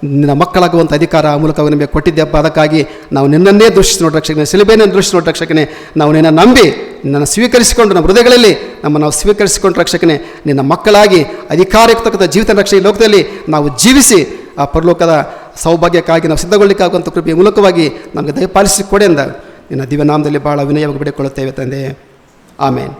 ನಿನ್ನ ಮಕ್ಕಳಾಗುವಂಥ ಅಧಿಕಾರ ಆ ಮೂಲಕವಾಗಿ ನಮಗೆ ಕೊಟ್ಟಿದ್ದೆಪ್ಪ. ಅದಕ್ಕಾಗಿ ನಾವು ನಿನ್ನನ್ನೇ ದೃಷ್ಟಿಸಿ ನೋಡಿ ರಕ್ಷಕನೇ, ಶಿಲುಬೆಯನ್ನೇ ದೃಷ್ಟಿ ನೋಡಿ ರಕ್ಷಕನೇ, ನಾವು ನಿನ್ನ ನಂಬಿ ನಿನ್ನನ್ನು ಸ್ವೀಕರಿಸಿಕೊಂಡು ನಮ್ಮ ಹೃದಯಗಳಲ್ಲಿ ನಾವು ಸ್ವೀಕರಿಸಿಕೊಂಡು ರಕ್ಷಕನೇ, ನಿನ್ನ ಮಕ್ಕಳಾಗಿ ಅಧಿಕಾರಯುಕ್ತಕ್ಕಂಥ ಜೀವಿತ ರಕ್ಷಣೆ ಲೋಕದಲ್ಲಿ ನಾವು ಜೀವಿಸಿ ಆ ಪರಲೋಕದ ಸೌಭಾಗ್ಯಕ್ಕಾಗಿ ನಾವು ಸಿದ್ಧಗೊಳ್ಳಲಿಕ್ಕಾಗುವಂಥ ಕೃಪೆಯ ಮೂಲಕವಾಗಿ ನಮಗೆ ದಯಪಾಲಿಸಿ ಕೊಡೆಂದ ನಿನ್ನ ದಿವ್ಯನಾಮದಲ್ಲಿ ಭಾಳ ವಿನಯವಾಗಿ ಬಿಡಿಕೊಳ್ಳುತ್ತೇವೆ ತಂದೆ. ಆಮೇನ್.